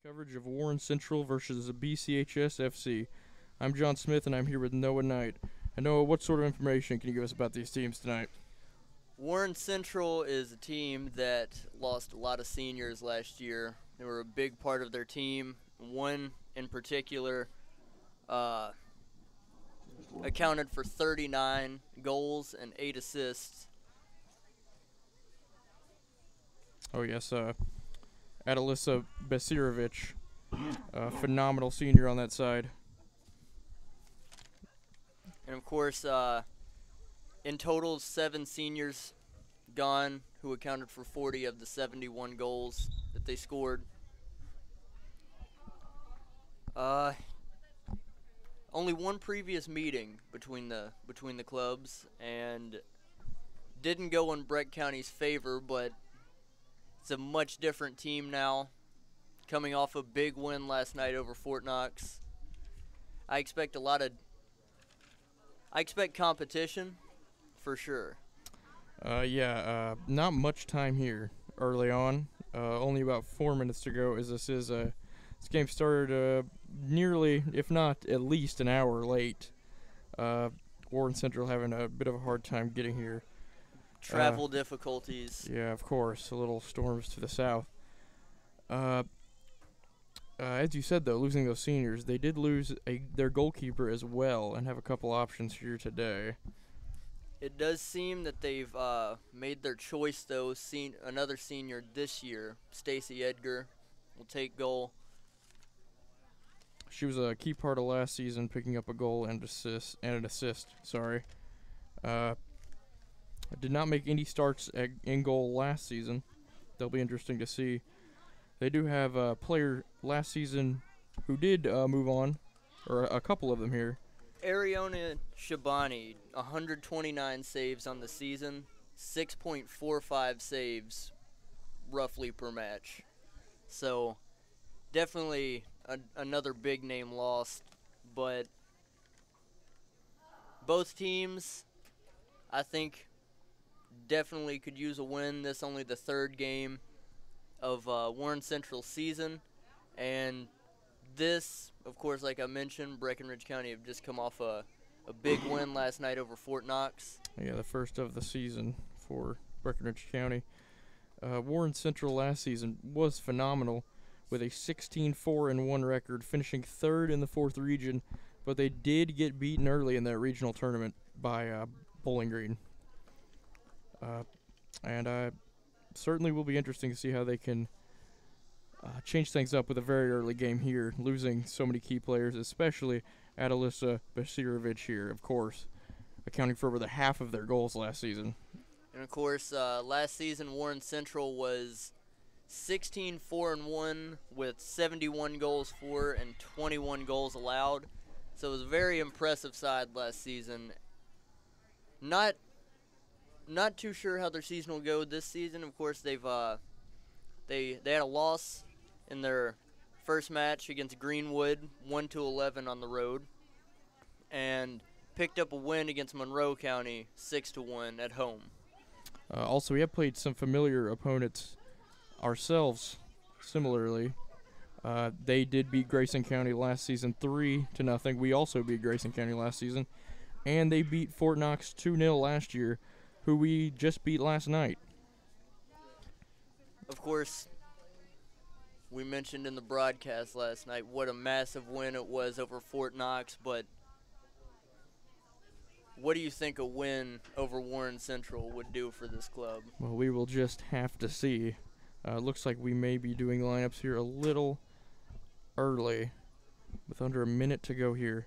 Coverage of Warren Central versus BCHS FC. I'm John Smith, and I'm here with Noah Knight. And Noah, what sort of information can you give us about these teams tonight? Warren Central is a team that lost a lot of seniors last year. They were a big part of their team. One in particular accounted for 39 goals and 8 assists. Oh, yes, Adalisa Besirovic, a phenomenal senior on that side. And, of course, in total, 7 seniors gone who accounted for 40 of the 71 goals that they scored. Only one previous meeting between the clubs, and didn't go in Breck County's favor, but it's a much different team now, coming off a big win last night over Fort Knox. I expect competition for sure. Not much time here early on. Only about 4 minutes to go. This game started nearly, if not at least, an hour late. Warren Central having a bit of a hard time getting here. Travel difficulties. Yeah, of course. A little storms to the south. As you said, though, losing those seniors, they did lose their goalkeeper as well and have a couple options here today. It does seem that they've made their choice, though. Another senior this year, Stacy Edgar, will take goal. She was a key part of last season, picking up a goal and an assist. Did not make any starts in goal last season. They'll be interesting to see. They do have a player last season who did move on, or a couple of them here. Ariona Shabani, 129 saves on the season, 6.45 saves roughly per match. So definitely another big name lost, but both teams, I think, definitely could use a win. This only the third game of Warren Central's season, and this, of course, like I mentioned, Breckenridge County have just come off a big win last night over Fort Knox. Yeah, the first of the season for Breckenridge County. Warren Central last season was phenomenal with a 16-4-1 record, finishing third in the 4th region, but they did get beaten early in that regional tournament by Bowling Green. And certainly will be interesting to see how they can change things up with a very early game here, losing so many key players, especially Adalisa Besirovic here, of course, accounting for over the half of their goals last season. And, of course, last season Warren Central was 16-4-1 with 71 goals for and 21 goals allowed. So it was a very impressive side last season. Not too sure how their season will go this season. Of course, they had a loss in their first match against Greenwood, 1-11 on the road, and picked up a win against Monroe County, 6-1 at home. Also, we have played some familiar opponents ourselves. Similarly, they did beat Grayson County last season 3-0. We also beat Grayson County last season, and they beat Fort Knox 2-0 last year, who we just beat last night. Of course, we mentioned in the broadcast last night what a massive win it was over Fort Knox, but what do you think a win over Warren Central would do for this club? Well, we will just have to see. Looks like we may be doing lineups here a little early, with under a minute to go here.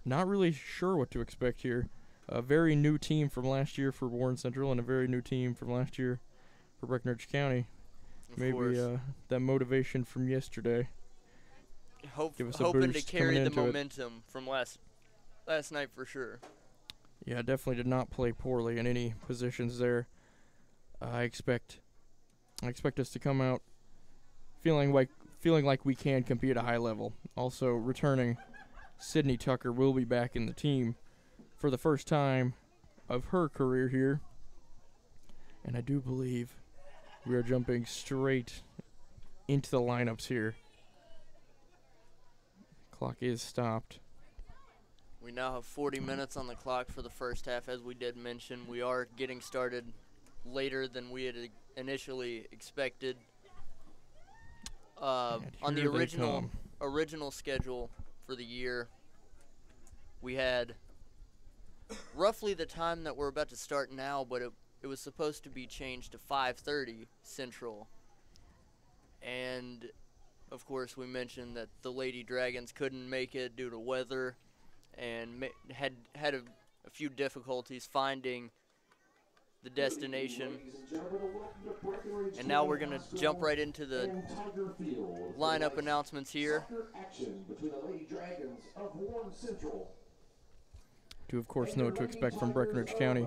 Not really sure what to expect here. A very new team from last year for Warren Central and a very new team from last year for Breckenridge County. Maybe that motivation from yesterday. Give us a hoping boost to carry the coming into momentum from last night for sure. Yeah, definitely did not play poorly in any positions there. I expect us to come out feeling like we can compete at a high level. Also, returning Sydney Tucker will be back in the team for the first time of her career here. And I do believe we are jumping straight into the lineups here. Clock is stopped. We now have 40 minutes on the clock for the first half. As we did mention, we are getting started later than we had initially expected. On the original schedule for the year, we had roughly the time that we're about to start now, but it was supposed to be changed to 5:30 Central. And of course, we mentioned that the Lady Dragons couldn't make it due to weather, and had a few difficulties finding the destination. And now we're going to jump right into the lineup announcements here. Do of course know what to expect from Breckenridge County.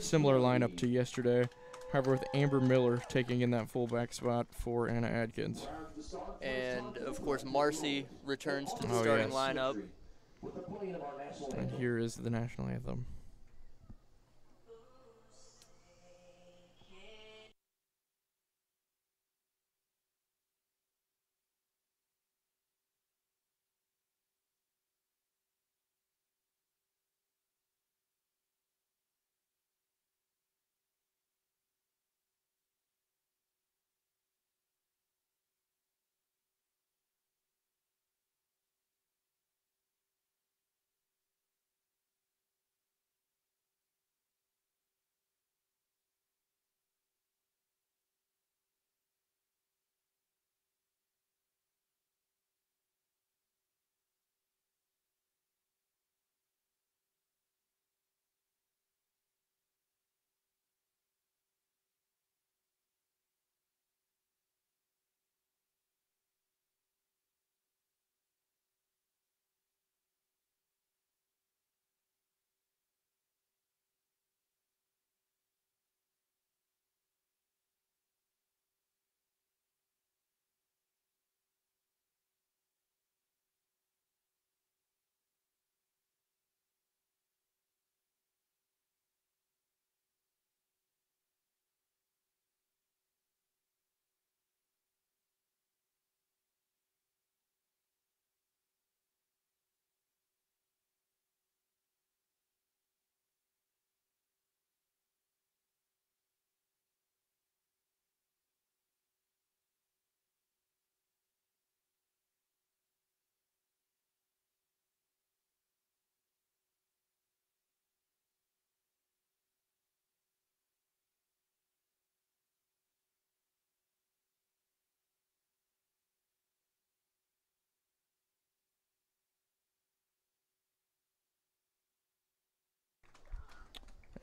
Similar lineup to yesterday, however with Amber Miller taking in that fullback spot for Anna Adkins. And of course Marcy returns to the starting lineup. And here is the national anthem.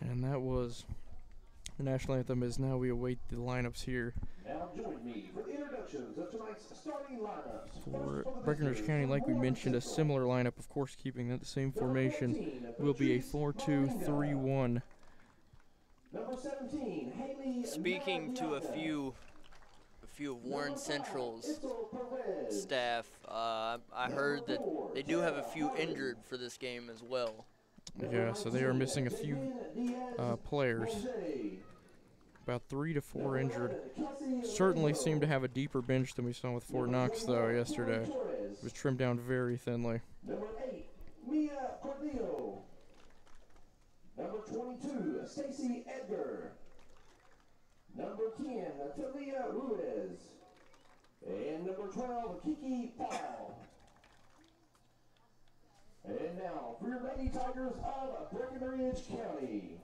And that was the national anthem. Is now we await the lineups here. Now join me for the introductions of tonight's starting lineups. For Breckenridge County, like we mentioned, a similar lineup, of course, keeping that the same formation, will be a 4-2-3-1. Number 17, Haley. Speaking to a few of Warren Central's staff, I heard that they do have a few injured for this game as well. Yeah, so they are missing a few players. About 3 to 4 injured. Certainly seemed to have a deeper bench than we saw with Fort Knox, though, yesterday. It was trimmed down very thinly. Number 8, Mia Cordillo. Number 22, Stacy Edgar. Number 10, Talia Ruiz. And number 12, Kiki Paul. And now, for your Lady Tigers of Breckenridge County.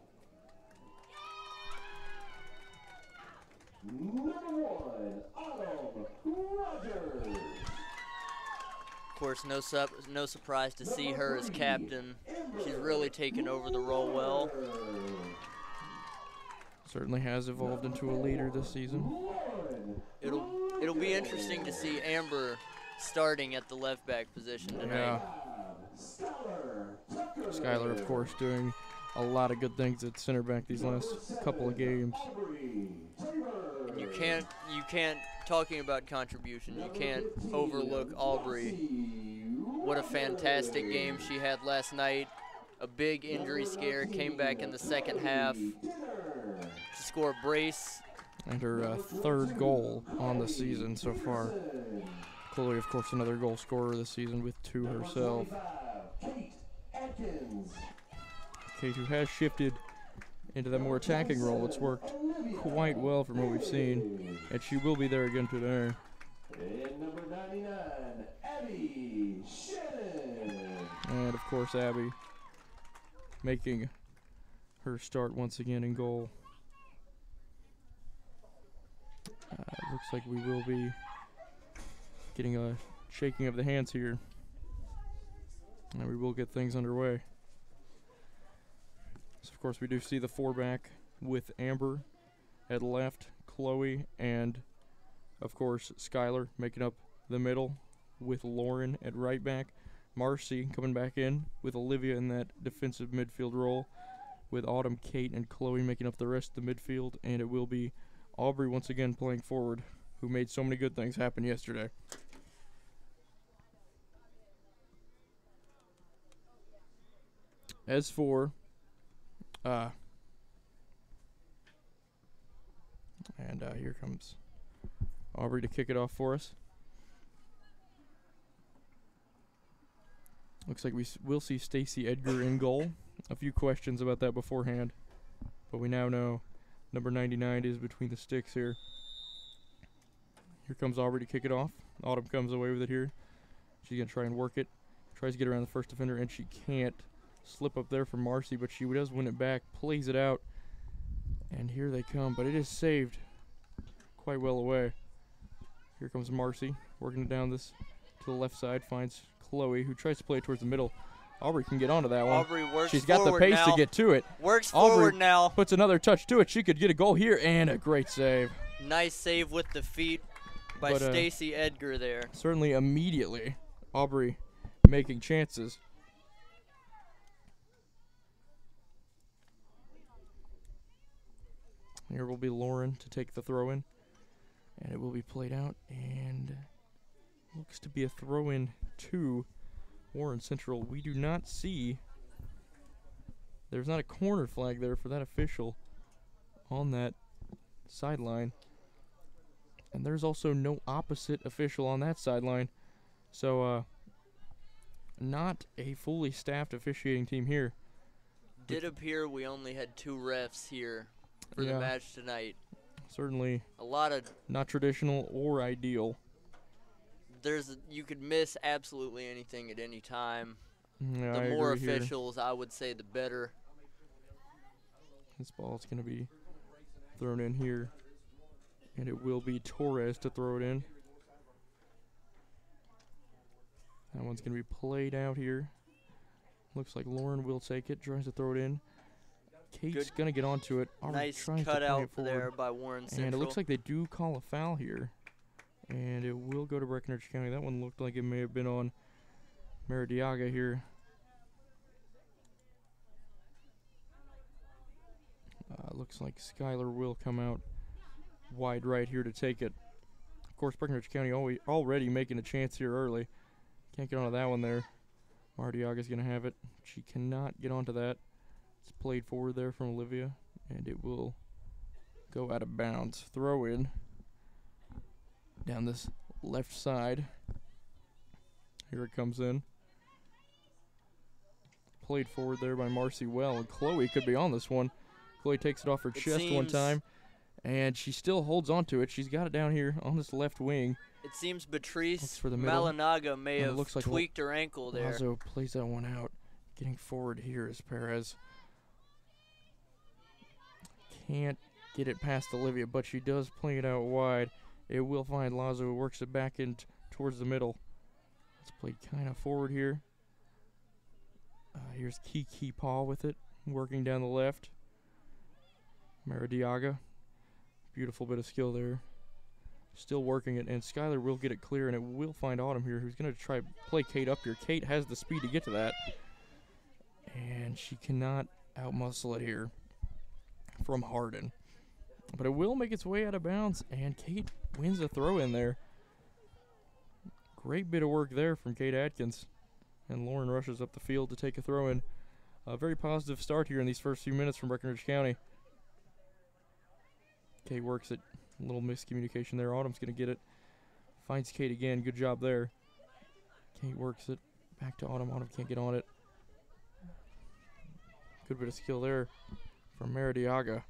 Number 1, Autumn Rogers. Of course, no surprise to see her as captain. She's really taken over the role well. Certainly has evolved into a leader this season. It'll be interesting to see Amber starting at the left back position tonight. Yeah. Skylar, of course, doing a lot of good things at center back these last couple of games. You can't talking about contribution, you can't overlook Aubrey. What a fantastic game she had last night. A big injury scare, came back in the second half to score a brace And her third goal on the season so far. Chloe, of course, another goal scorer this season with 2 herself. Kate, who has shifted into that more attacking role. It's worked quite well from what we've seen. And she will be there again today. And number 99, Abby Shannon. And, of course, Abby making her start once again in goal. Looks like we will be getting a shaking of the hands here. And we will get things underway. So, of course, we do see the 4-back with Amber at left, Chloe, and, of course, Skylar making up the middle with Lauren at right back. Marcy coming back in with Olivia in that defensive midfield role, with Autumn, Kate, and Chloe making up the rest of the midfield. And it will be Aubrey once again playing forward, who made so many good things happen yesterday. As for here comes Aubrey to kick it off for us. Looks like we will see Stacy Edgar in goal. A few questions about that beforehand, but we now know number 99 is between the sticks here. Here comes Aubrey to kick it off. Autumn comes away with it here. She's going to try and work it. Tries to get around the first defender, and she can't. Slip up there from Marcy, but she does win it back. Plays it out. And here they come, but it is saved quite well away. Here comes Marcy, working it down this to the left side. Finds Chloe, who tries to play it towards the middle. Aubrey can get onto that one. Aubrey works She's got the forward pace now. to get to it. Works Aubrey forward now. puts another touch to it. She could get a goal here, and a great save. Nice save with the feet by But, Stacy Edgar there. Certainly immediately, Aubrey making chances. Here will be Lauren to take the throw in. And it will be played out. And looks to be a throw in to Warren Central. We do not see. There's not a corner flag there for that official on that sideline. And there's also no opposite official on that sideline. So, not a fully staffed officiating team here. Did appear we only had 2 refs here for the match tonight. Certainly A lot of not traditional or ideal. you could miss absolutely anything at any time. Yeah, The I more agree here. officials, I would say, the better. This ball's going to be thrown in here. And it will be Torres to throw it in. That one's going to be played out here. Looks like Lauren will take it, tries to throw it in. Kate's going to get onto it. Nice tries to cut play out it forward. there by Warren Central. And it looks like they do call a foul here. And it will go to Breckenridge County. That one looked like it may have been on Maradiaga here. Looks like Skylar will come out wide right here to take it. Of course, Breckenridge County already making a chance here early. Can't get onto that one there. Maradiaga's going to have it. She cannot get onto that. It's played forward there from Olivia, and it will go out of bounds. Throw in down this left side. Here it comes in. Played forward there by Marcy well, and Chloe could be on this one. Chloe takes it off her chest one time, and she still holds on to it. She's got it down here on this left wing. It seems Beatrice for the middle. Malinaga may And it have looks like tweaked her ankle there. Lazo plays that one out. Getting forward here is Perez. Can't get it past Olivia, but she does play it out wide. It will find Lazo, who works it back in towards the middle. It's played kind of forward here. Here's Kiki Paul with it, working down the left. Maradiaga. Beautiful bit of skill there. Still working it, and Skylar will get it clear, and it will find Autumn here, who's going to try to play Kate up here. Kate has the speed to get to that, and she cannot outmuscle it here from Hardin. But it will make its way out of bounds, and Kate wins a throw in there. Great bit of work there from Kate Atkins, and Lauren rushes up the field to take a throw in. A very positive start here in these first few minutes from Breckenridge County. Kate works it. A little miscommunication there. Autumn's going to get it. Finds Kate again. Good job there. Kate works it. Back to Autumn. Autumn can't get on it. Good bit of skill there from Maradiaga.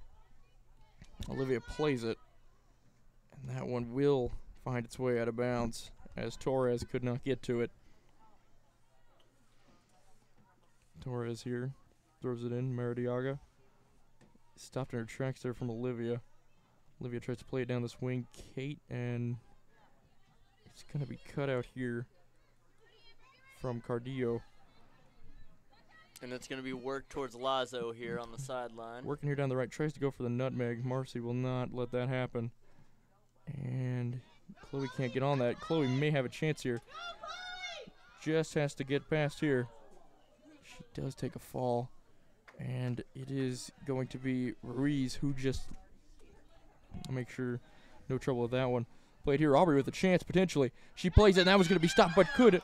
Olivia plays it. And that one will find its way out of bounds as Torres could not get to it. Torres here. Throws it in. Maradiaga. Stopped in her tracks there from Olivia. Olivia tries to play it down this wing. Kate, and it's going to be cut out here from Cardillo. And it's going to be worked towards Lazo here on the sideline. Working here down the right. Tries to go for the nutmeg. Marcy will not let that happen. And Chloe can't get on that. Chloe may have a chance here. Just has to get past here. She does take a fall. And it is going to be Ruiz who just... make sure no trouble with that one. Played here. Aubrey with a chance potentially. She plays it, and that was going to be stopped, but could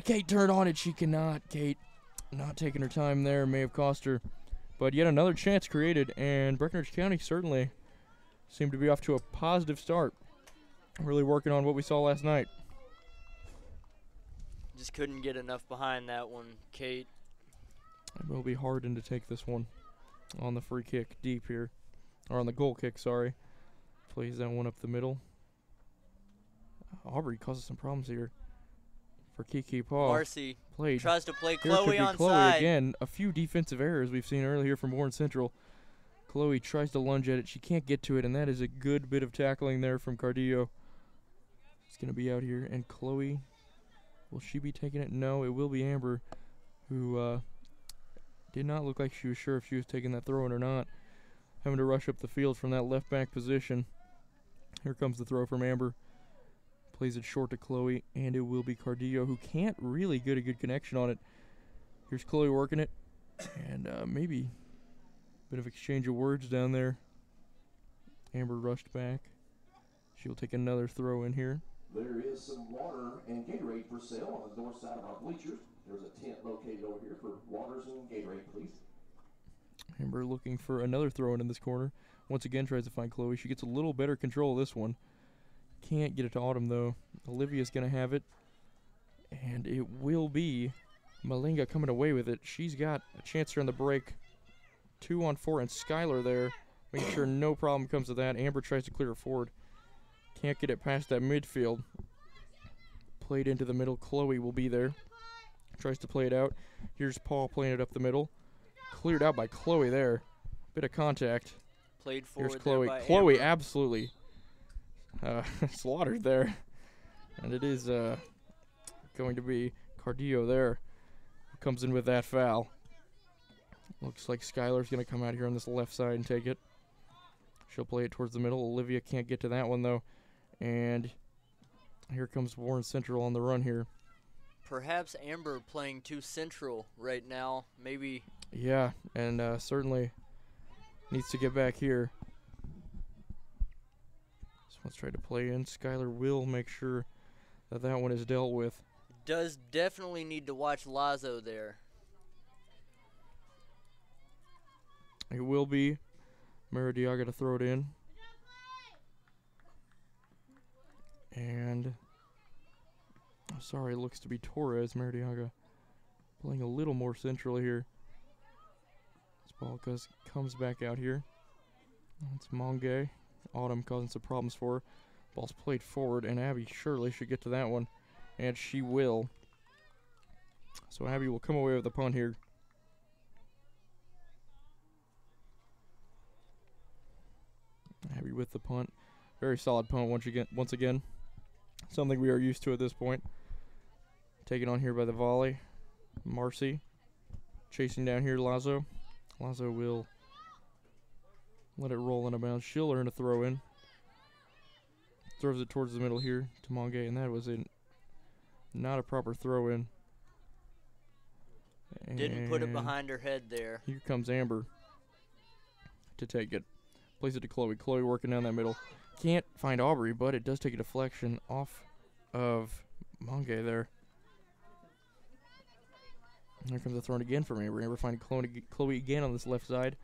Kate turn on it? She cannot. Kate not taking her time there may have cost her. But yet another chance created, and Breckenridge County certainly seemed to be off to a positive start. Really working on what we saw last night. Just couldn't get enough behind that one, Kate. It will be Harden to take this one on the free kick deep here. Or on the goal kick, sorry. Plays that one up the middle. Aubrey causes some problems here for Kiki Paul. Marcy played. tries to play Here could Chloe be on Chloe side. again. A few defensive errors we've seen earlier from Warren Central. Chloe tries to lunge at it. She can't get to it, and that is a good bit of tackling there from Cardillo. It's going to be out here, and Chloe, will she be taking it? No, it will be Amber, who did not look like she was sure if she was taking that throw in or not. Having to rush up the field from that left back position. Here comes the throw from Amber. Plays it short to Chloe, and it will be Cardillo, who can't really get a good connection on it. Here's Chloe working it, and maybe a bit of exchange of words down there. Amber rushed back. She'll take another throw in here. There is some water and Gatorade for sale on the north side of our bleachers. There's a tent located over here for waters and Gatorade, please. Amber looking for another throw in this corner. Once again tries to find Chloe. She gets a little better control of this one. Can't get it to Autumn, though. Olivia's going to have it. And it will be Malinga coming away with it. She's got a chance here on the break. 2-on-4, and Skylar there. Making sure no problem comes to that. Amber tries to clear it forward. Can't get it past that midfield. Played into the middle. Chloe will be there. Tries to play it out. Here's Paul playing it up the middle. Cleared out by Chloe there. Bit of contact. Played forward. Here's Chloe. There by Chloe Amber. absolutely slaughtered there. And it is going to be Cardillo there who comes in with that foul. Looks like Skylar's going to come out here on this left side and take it. She'll play it towards the middle. Olivia can't get to that one, though. And here comes Warren Central on the run here. Perhaps Amber playing too central right now. Maybe. Yeah, and certainly needs to get back here. This one's tried to play in. Skylar will make sure that that one is dealt with. Does definitely need to watch Lazo there. It will be Maradiaga to throw it in. And, sorry, it looks to be Torres. Maradiaga playing a little more central here. This ball comes back out here. It's Monge. Autumn causing some problems for her. Ball's played forward, and Abby surely should get to that one. And she will. So Abby will come away with the punt here. Abby with the punt. Very solid punt once again. Something we are used to at this point. Taken on here by the volley. Marcy chasing down here Lazo. Lazo will let it roll in a bounce. She'll earn a throw in. Throws it towards the middle here to Monge, and that was not a proper throw in. Didn't put it And behind her head there. here comes Amber to take it. Plays it to Chloe. Chloe working down that middle. Can't find Aubrey, but it does take a deflection off of Monge there. And here comes the throw again from Amber. Amber finding Chloe again on this left side.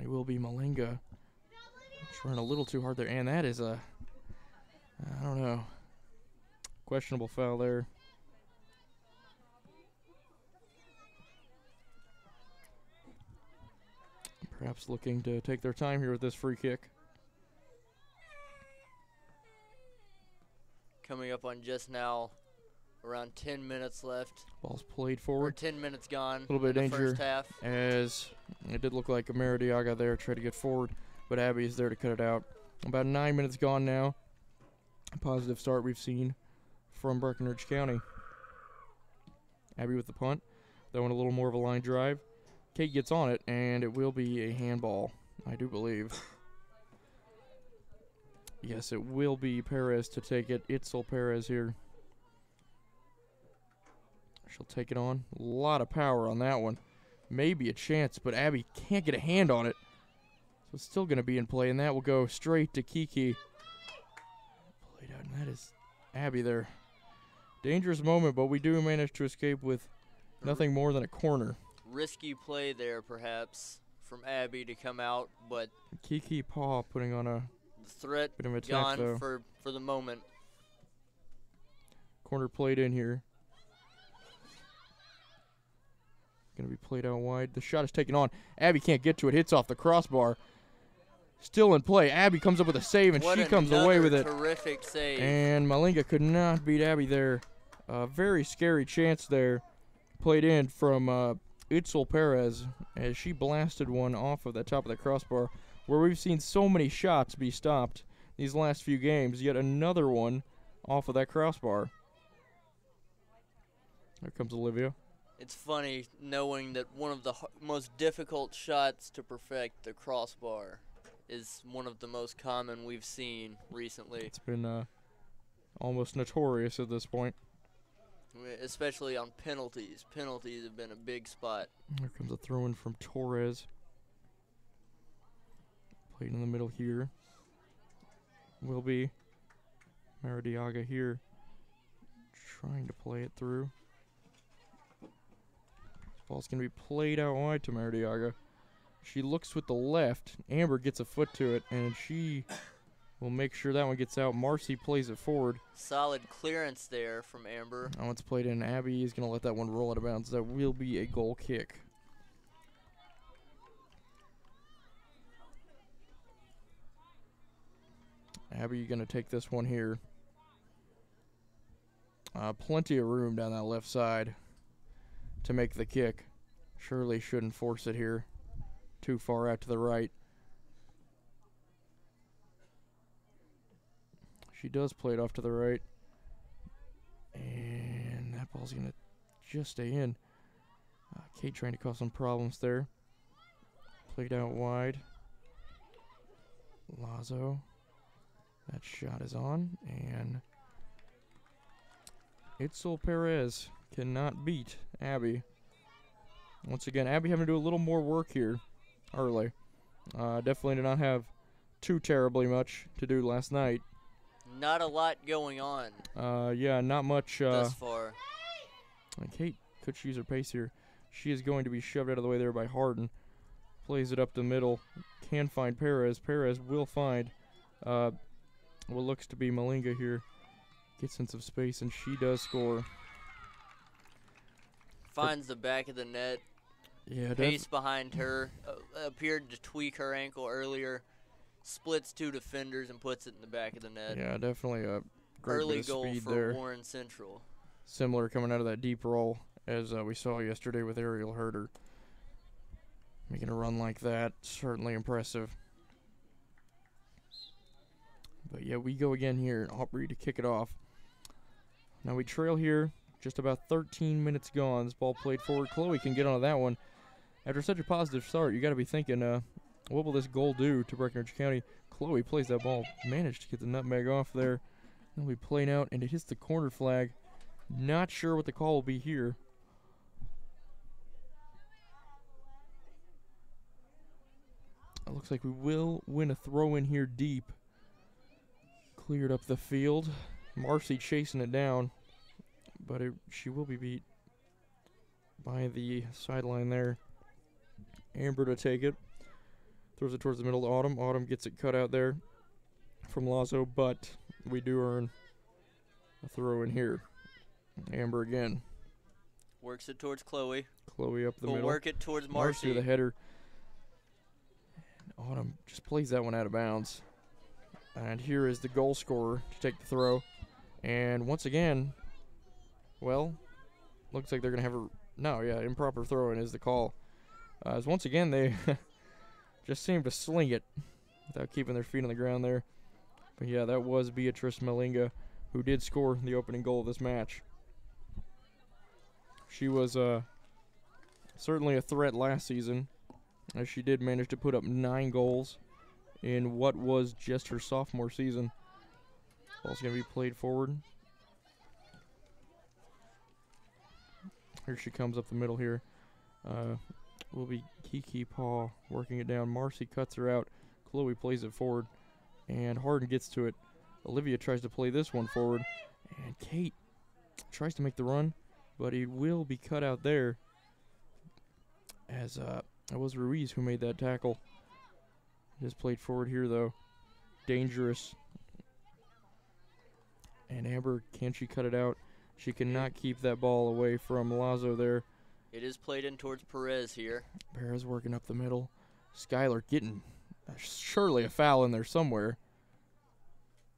It will be Malinga. Trying a little too hard there, and that is a, I don't know, questionable foul there. Perhaps looking to take their time here with this free kick. Coming up on just now, around 10 minutes left. Ball's played Or forward. 10 minutes gone. A little bit of in the danger first half. as it did look like Maradiaga there tried to get forward, but Abby is there to cut it out. About 9 minutes gone now. A positive start we've seen from Breckenridge County. Abby with the punt. That one a little more of a line drive. Kate gets on it, and it will be a handball, I do believe. Yes, it will be Perez to take it. Itzel Perez here. She'll take it on. A lot of power on that one. Maybe a chance, but Abby can't get a hand on it. So it's still going to be in play, and that will go straight to Kiki. Played out, and that is Abby there. Dangerous moment, but we do manage to escape with nothing more than a corner. Risky play there, perhaps, from Abby to come out, but Kiki Paw putting on a the threat bit of attack, gone though. for the moment. Corner played in here. Going to be played out wide. The shot is taken on. Abby can't get to it. Hits off the crossbar. Still in play. Abby comes up with a save, and What she comes away with it. Terrific save. And Malinga could not beat Abby there. A very scary chance there. Played in from Itzel Perez as she blasted one off of the top of the crossbar, where we've seen so many shots be stopped these last few games. Yet another one off of that crossbar. There comes Olivia. It's funny knowing that one of the most difficult shots to perfect, the crossbar, is one of the most common we've seen recently. It's been almost notorious at this point. Especially on penalties. Penalties have been a big spot. Here comes a throw-in from Torres. Played in the middle here. Will be Maradiaga here. Trying to play it through. Ball's going to be played out wide to Maradiaga. She looks with the left. Amber gets a foot to it, and she will make sure that one gets out. Marcy plays it forward. Solid clearance there from Amber. Now it's played in. Abby is going to let that one roll out of bounds. That will be a goal kick. Abby going to take this one here. Plenty of room down that left side to make the kick. Shirley shouldn't force it here. Too far out to the right. She does play it off to the right. And that ball's going to just stay in. Kate trying to cause some problems there. Played out wide. Lazo. That shot is on. And Itzel Perez cannot beat Abby. Once again, Abby having to do a little more work here early. Definitely did not have too terribly much to do last night. Not a lot going on Yeah, not much. thus far. Kate could use her pace here. She is going to be shoved out of the way there by Harden. Plays it up the middle. Can find Perez. Perez will find what looks to be Malinga here. Gets in some space, and she does score. Finds the back of the net. Yeah, Pace behind her. Appeared to tweak her ankle earlier. Splits two defenders and puts it in the back of the net. yeah, definitely a great Early bit of goal speed for there. Warren Central. Similar coming out of that deep roll as we saw yesterday with Ariel Herder. Making a run like that, certainly impressive. But yeah, we go again here. Aubrey to kick it off. Now we trail here. Just about 13 minutes gone. This ball played forward. Chloe can get onto that one. After such a positive start, you got to be thinking, what will this goal do to Breckenridge County? Chloe plays that ball. Managed to get the nutmeg off there. It'll be played out, and it hits the corner flag. Not sure what the call will be here. It looks like we will win a throw in here deep. Cleared up the field. Marcy chasing it down. But she will be beat by the sideline there. Amber to take it. Throws it towards the middle to Autumn. Autumn gets it cut out there from Lazo, but we do earn a throw in here. Amber again. Works it towards Chloe. Chloe up the We'll middle. work it towards Marcy Marcy. with a header. And Autumn just plays that one out of bounds. And here is the goal scorer to take the throw. And once again, well, looks like they're going to have a... No, yeah, improper throw-in is the call. As once again, they just seem to sling it without keeping their feet on the ground there. But yeah, that was Beatrice Malinga, who did score the opening goal of this match. She was certainly a threat last season, as she did manage to put up 9 goals in what was just her sophomore season. Ball's going to be played forward. Here she comes up the middle here. Will be Kiki Paul working it down. Marcy cuts her out. Chloe plays it forward. And Harden gets to it. Olivia tries to play this one forward. And Kate tries to make the run, but it will be cut out there. As it was Ruiz who made that tackle. Just played forward here, though. Dangerous. And Amber, can she cut it out? She cannot keep that ball away from Lazo there. It is played in towards Perez here. Perez working up the middle. Skylar getting surely a foul in there somewhere.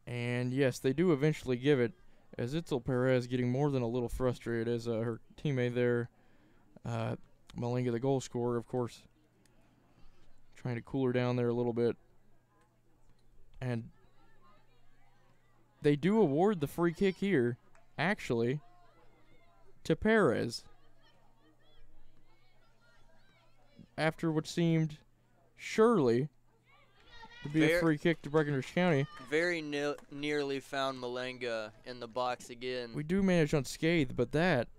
And yes, they do eventually give it, as Itzel Perez getting more than a little frustrated as her teammate there, Malinga, the goal scorer, of course, trying to cool her down there a little bit. And they do award the free kick here, actually, to Perez. After what seemed surely to be a free kick to Breckenridge County. Very nearly found Malenga in the box again. We do manage unscathed, but that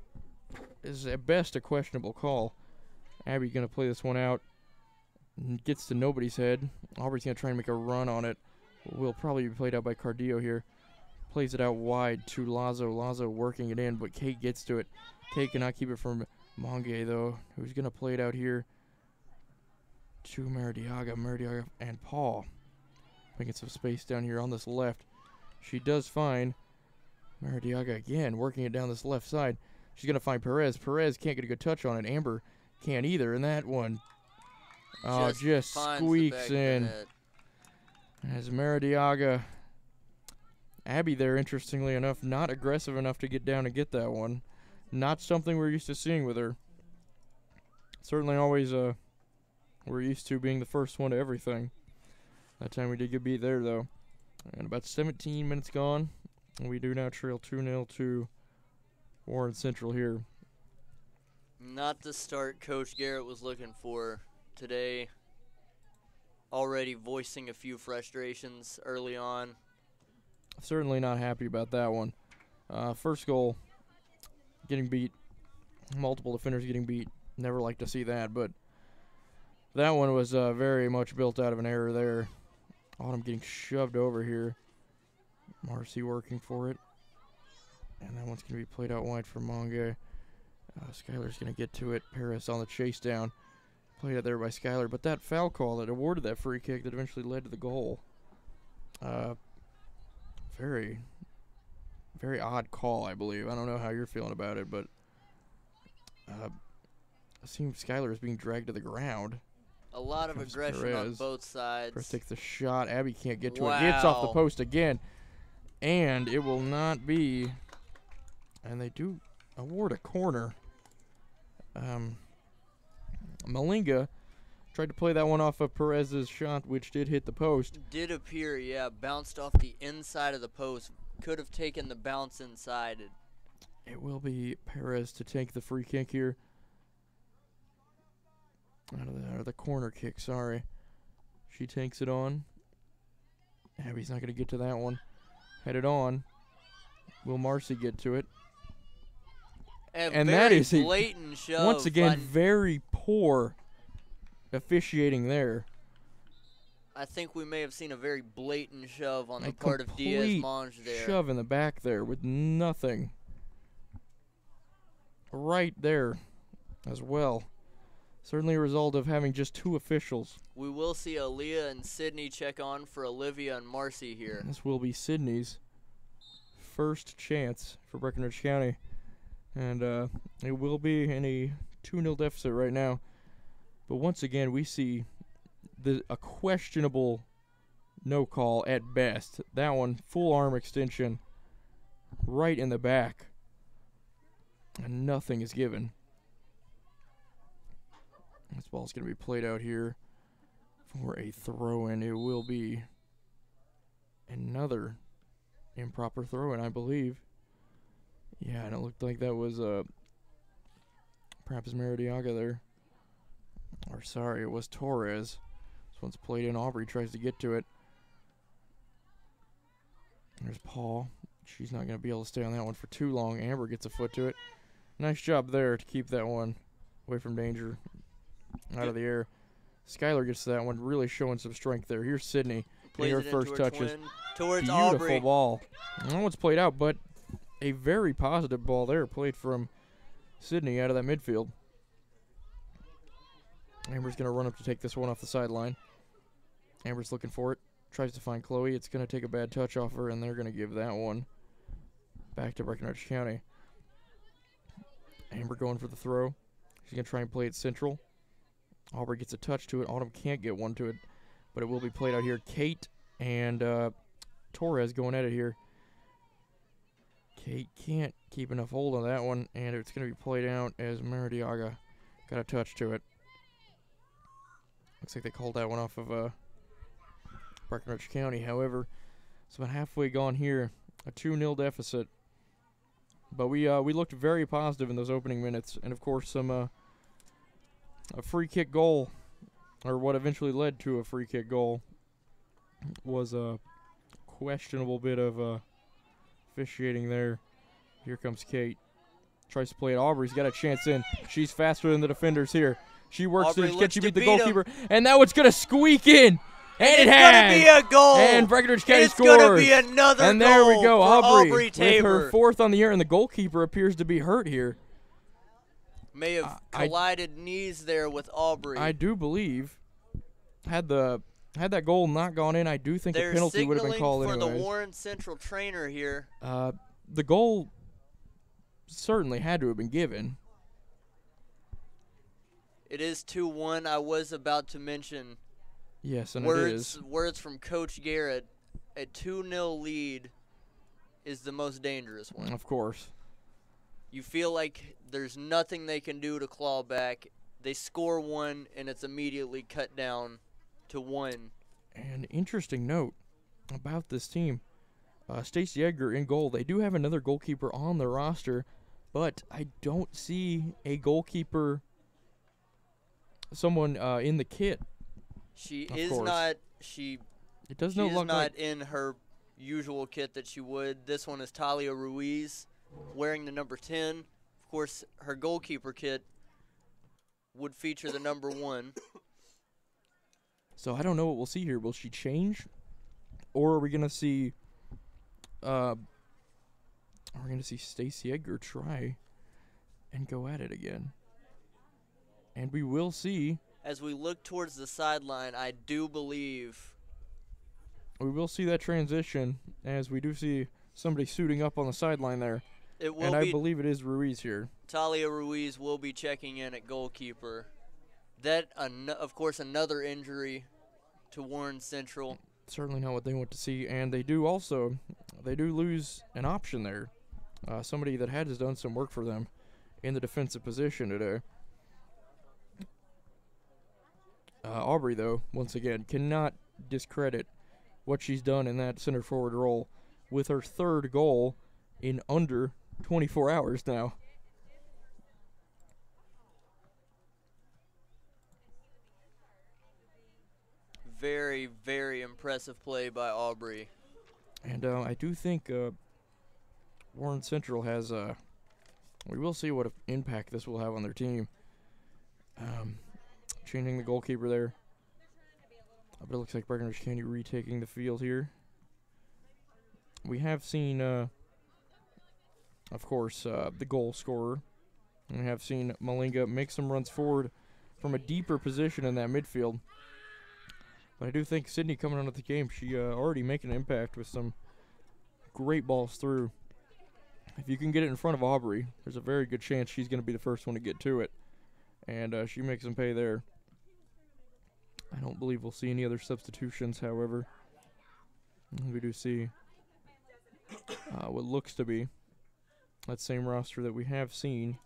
is at best a questionable call. Abby going to play this one out. Gets to nobody's head. Aubrey's going to try and make a run on it. Will probably be played out by Cardio here. Plays it out wide to Lazo. Lazo working it in, but Kate gets to it. Kate cannot keep it from Monge, though, who's going to play it out here to Meradiaga. Meradiaga and Paul making some space down here on this left. She does find Meradiaga again, working it down this left side. She's going to find Perez. Perez can't get a good touch on it. Amber can't either, and that one just squeaks in. As Meradiaga, Abby there, interestingly enough, not aggressive enough to get down and get that one. Not something we're used to seeing with her. Certainly always we're used to being the first one to everything. That time we did get beat there, though. And about 17 minutes gone, and we do now trail 2-0 to Warren Central here. Not the start Coach Garrett was looking for today. Already voicing a few frustrations early on. Certainly not happy about that one. First goal, getting beat. Multiple defenders getting beat. Never like to see that, but that one was very much built out of an error there. Autumn getting shoved over here. Marcy working for it. And that one's going to be played out wide for Monge. Skylar's going to get to it. Paris on the chase down. Played out there by Skylar. But that foul call that awarded that free kick that eventually led to the goal. Very, very odd call, I believe. I don't know how you're feeling about it, but it seems Skylar is being dragged to the ground. A lot of aggression on both sides. Perez takes the shot. Abby can't get to it. Gets off the post again. And it will not be. And they do award a corner. Malinga tried to play that one off of Perez's shot, which did hit the post. Did appear, yeah. Bounced off the inside of the post. Could have taken the bounce inside. It will be Perez to take the free kick here. Out of the corner kick, sorry. She takes it on. Abby's not going to get to that one. Headed on. Will Marcy get to it? And that is a blatant shove. Once again, very poor officiating there. I think we may have seen a very blatant shove on the part of Diaz-Monge there. Shove in the back there with nothing. Right there as well. certainly a result of having just 2 officials. We will see Aaliyah and Sydney check on for Olivia and Marcy here. This will be Sydney's first chance for Breckenridge County. And it will be in a 2-0 deficit right now. But once again, we see a questionable no call at best. That one, full arm extension right in the back. And nothing is given. This ball's going to be played out here for a throw-in. It will be another improper throw-in, I believe. Yeah, and it looked like that was perhaps Maradiaga there. Or sorry, it was Torres. This one's played in. Aubrey tries to get to it. There's Paul. She's not going to be able to stay on that one for too long. Amber gets a foot to it. Nice job there to keep that one away from danger. Out of the air. Skylar gets to that one, really showing some strength there. Here's Sydney getting her first touches. Towards Beautiful Aubrey. ball. That one's played out, but a very positive ball there played from Sydney out of that midfield. Amber's going to run up to take this one off the sideline. Amber's looking for it. Tries to find Chloe. It's going to take a bad touch off her, and they're going to give that one back to Breckenridge County. Amber going for the throw. She's going to try and play it central. Aubrey gets a touch to it. Autumn can't get one to it, but it will be played out here. Kate and Torres going at it here. Kate can't keep enough hold on that one, and it's going to be played out as Maradiaga got a touch to it. Looks like they called that one off of Breckenridge County. However, it's about halfway gone here. A 2-0 deficit. But we looked very positive in those opening minutes, and of course some a free kick goal, or what eventually led to a free kick goal, was a questionable bit of officiating there. Here comes Kate. Tries to play it. Aubrey's got a chance in. She's faster than the defenders here. She works Aubrey it. Can she beat the him. goalkeeper? And that one's going to squeak in. And it it's has. going to be a goal. And Breckenridge County it's scores. It's going to be another and goal there we go. for Aubrey with Tabor. her 4th on the year, and the goalkeeper appears to be hurt here. May have collided knees there with Aubrey. I do believe had that goal not gone in, I do think a penalty would have been called for anyways. The Warren Central trainer here. The goal certainly had to have been given. It is 2-1. I was about to mention. Yes, and words from Coach Garrett. A 2-0 lead is the most dangerous one. Of course. You feel like there's nothing they can do to claw back. They score one, and it's immediately cut down to 1. An interesting note about this team. Stacey Edgar in goal. They do have another goalkeeper on the roster, but I don't see a goalkeeper, someone in the kit. She of is course. not. She It does she not is look not like in her usual kit that she would. This one is Talia Ruiz, wearing the number 10. Of course, her goalkeeper kit would feature the number 1. So I don't know what we'll see here. Will she change, or are we gonna see? Are we gonna see Stacey Edgar try and go at it again? And we will see. As we look towards the sideline, I do believe We will see that transition, as we do see somebody suiting up on the sideline there. it will And I be believe it is Ruiz here. Talia Ruiz will be checking in at goalkeeper. That, of course, another injury to Warren Central. Certainly not what they want to see, and they do lose an option there. Somebody that has done some work for them in the defensive position today. Aubrey, though, once again, cannot discredit what she's done in that center forward role with her 3rd goal in under 24 hours now. Very, very impressive play by Aubrey. And I do think Warren Central has we will see what impact this will have on their team. Changing the goalkeeper there. But it looks like Breckenridge County retaking the field here. We have seen, of course, the goal scorer. And we have seen Malinga make some runs forward from a deeper position in that midfield. But I do think Sydney coming onto the game, she already making an impact with some great balls through. If you can get it in front of Aubrey, there's a very good chance she's going to be the first one to get to it. And she makes them pay there. I don't believe we'll see any other substitutions, however. We do see what looks to be that same roster that we have seen.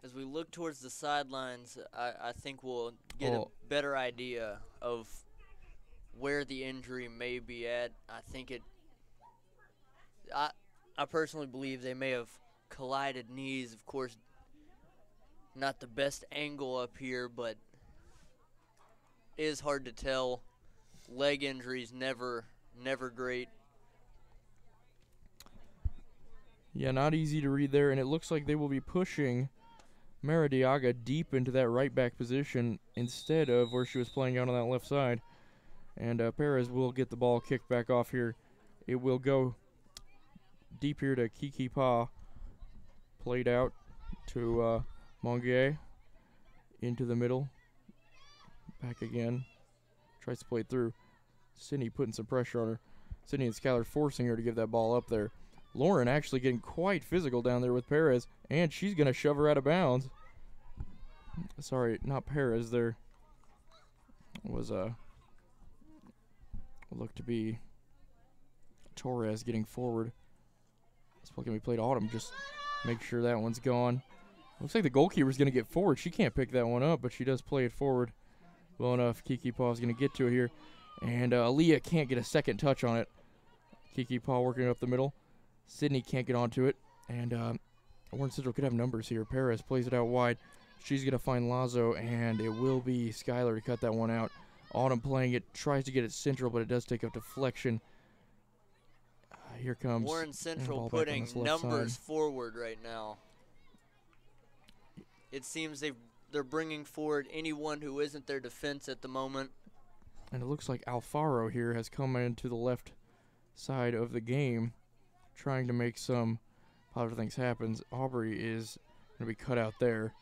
As we look towards the sidelines, I think we'll get a better idea of where the injury may be at. I personally believe they may have collided knees. Of course, not the best angle up here, but it is hard to tell. Leg injuries never great. Yeah, not easy to read there, and it looks like they will be pushing Maradiaga deep into that right back position instead of where she was playing out on that left side. And Perez will get the ball kicked back off here. It will go deep here to Kiki Pa. Played out to Mongier into the middle. Back again. Tries to play it through. Sydney putting some pressure on her. Sydney and Skylar forcing her to give that ball up there. Lauren actually getting quite physical down there with Perez, and she's going to shove her out of bounds. Sorry, not Perez. There was looked to be Torres getting forward. This ball can be played Autumn. Just make sure that one's gone. Looks like the goalkeeper's going to get forward. She can't pick that one up, but she does play it forward well enough. Kiki Paw is going to get to it here, and Aaliyah can't get a second touch on it. Kiki Paw working up the middle. Sydney can't get onto it, and Warren Central could have numbers here. Perez plays it out wide. She's going to find Lazo, and it will be Skylar to cut that one out. Autumn playing it, tries to get it central, but it does take a deflection. Here comes Warren Central putting numbers forward right now. It seems they're bringing forward anyone who isn't their defense at the moment. And it looks like Alfaro here has come into the left side of the game, trying to make some positive things happen. Aubrey is going to be cut out there.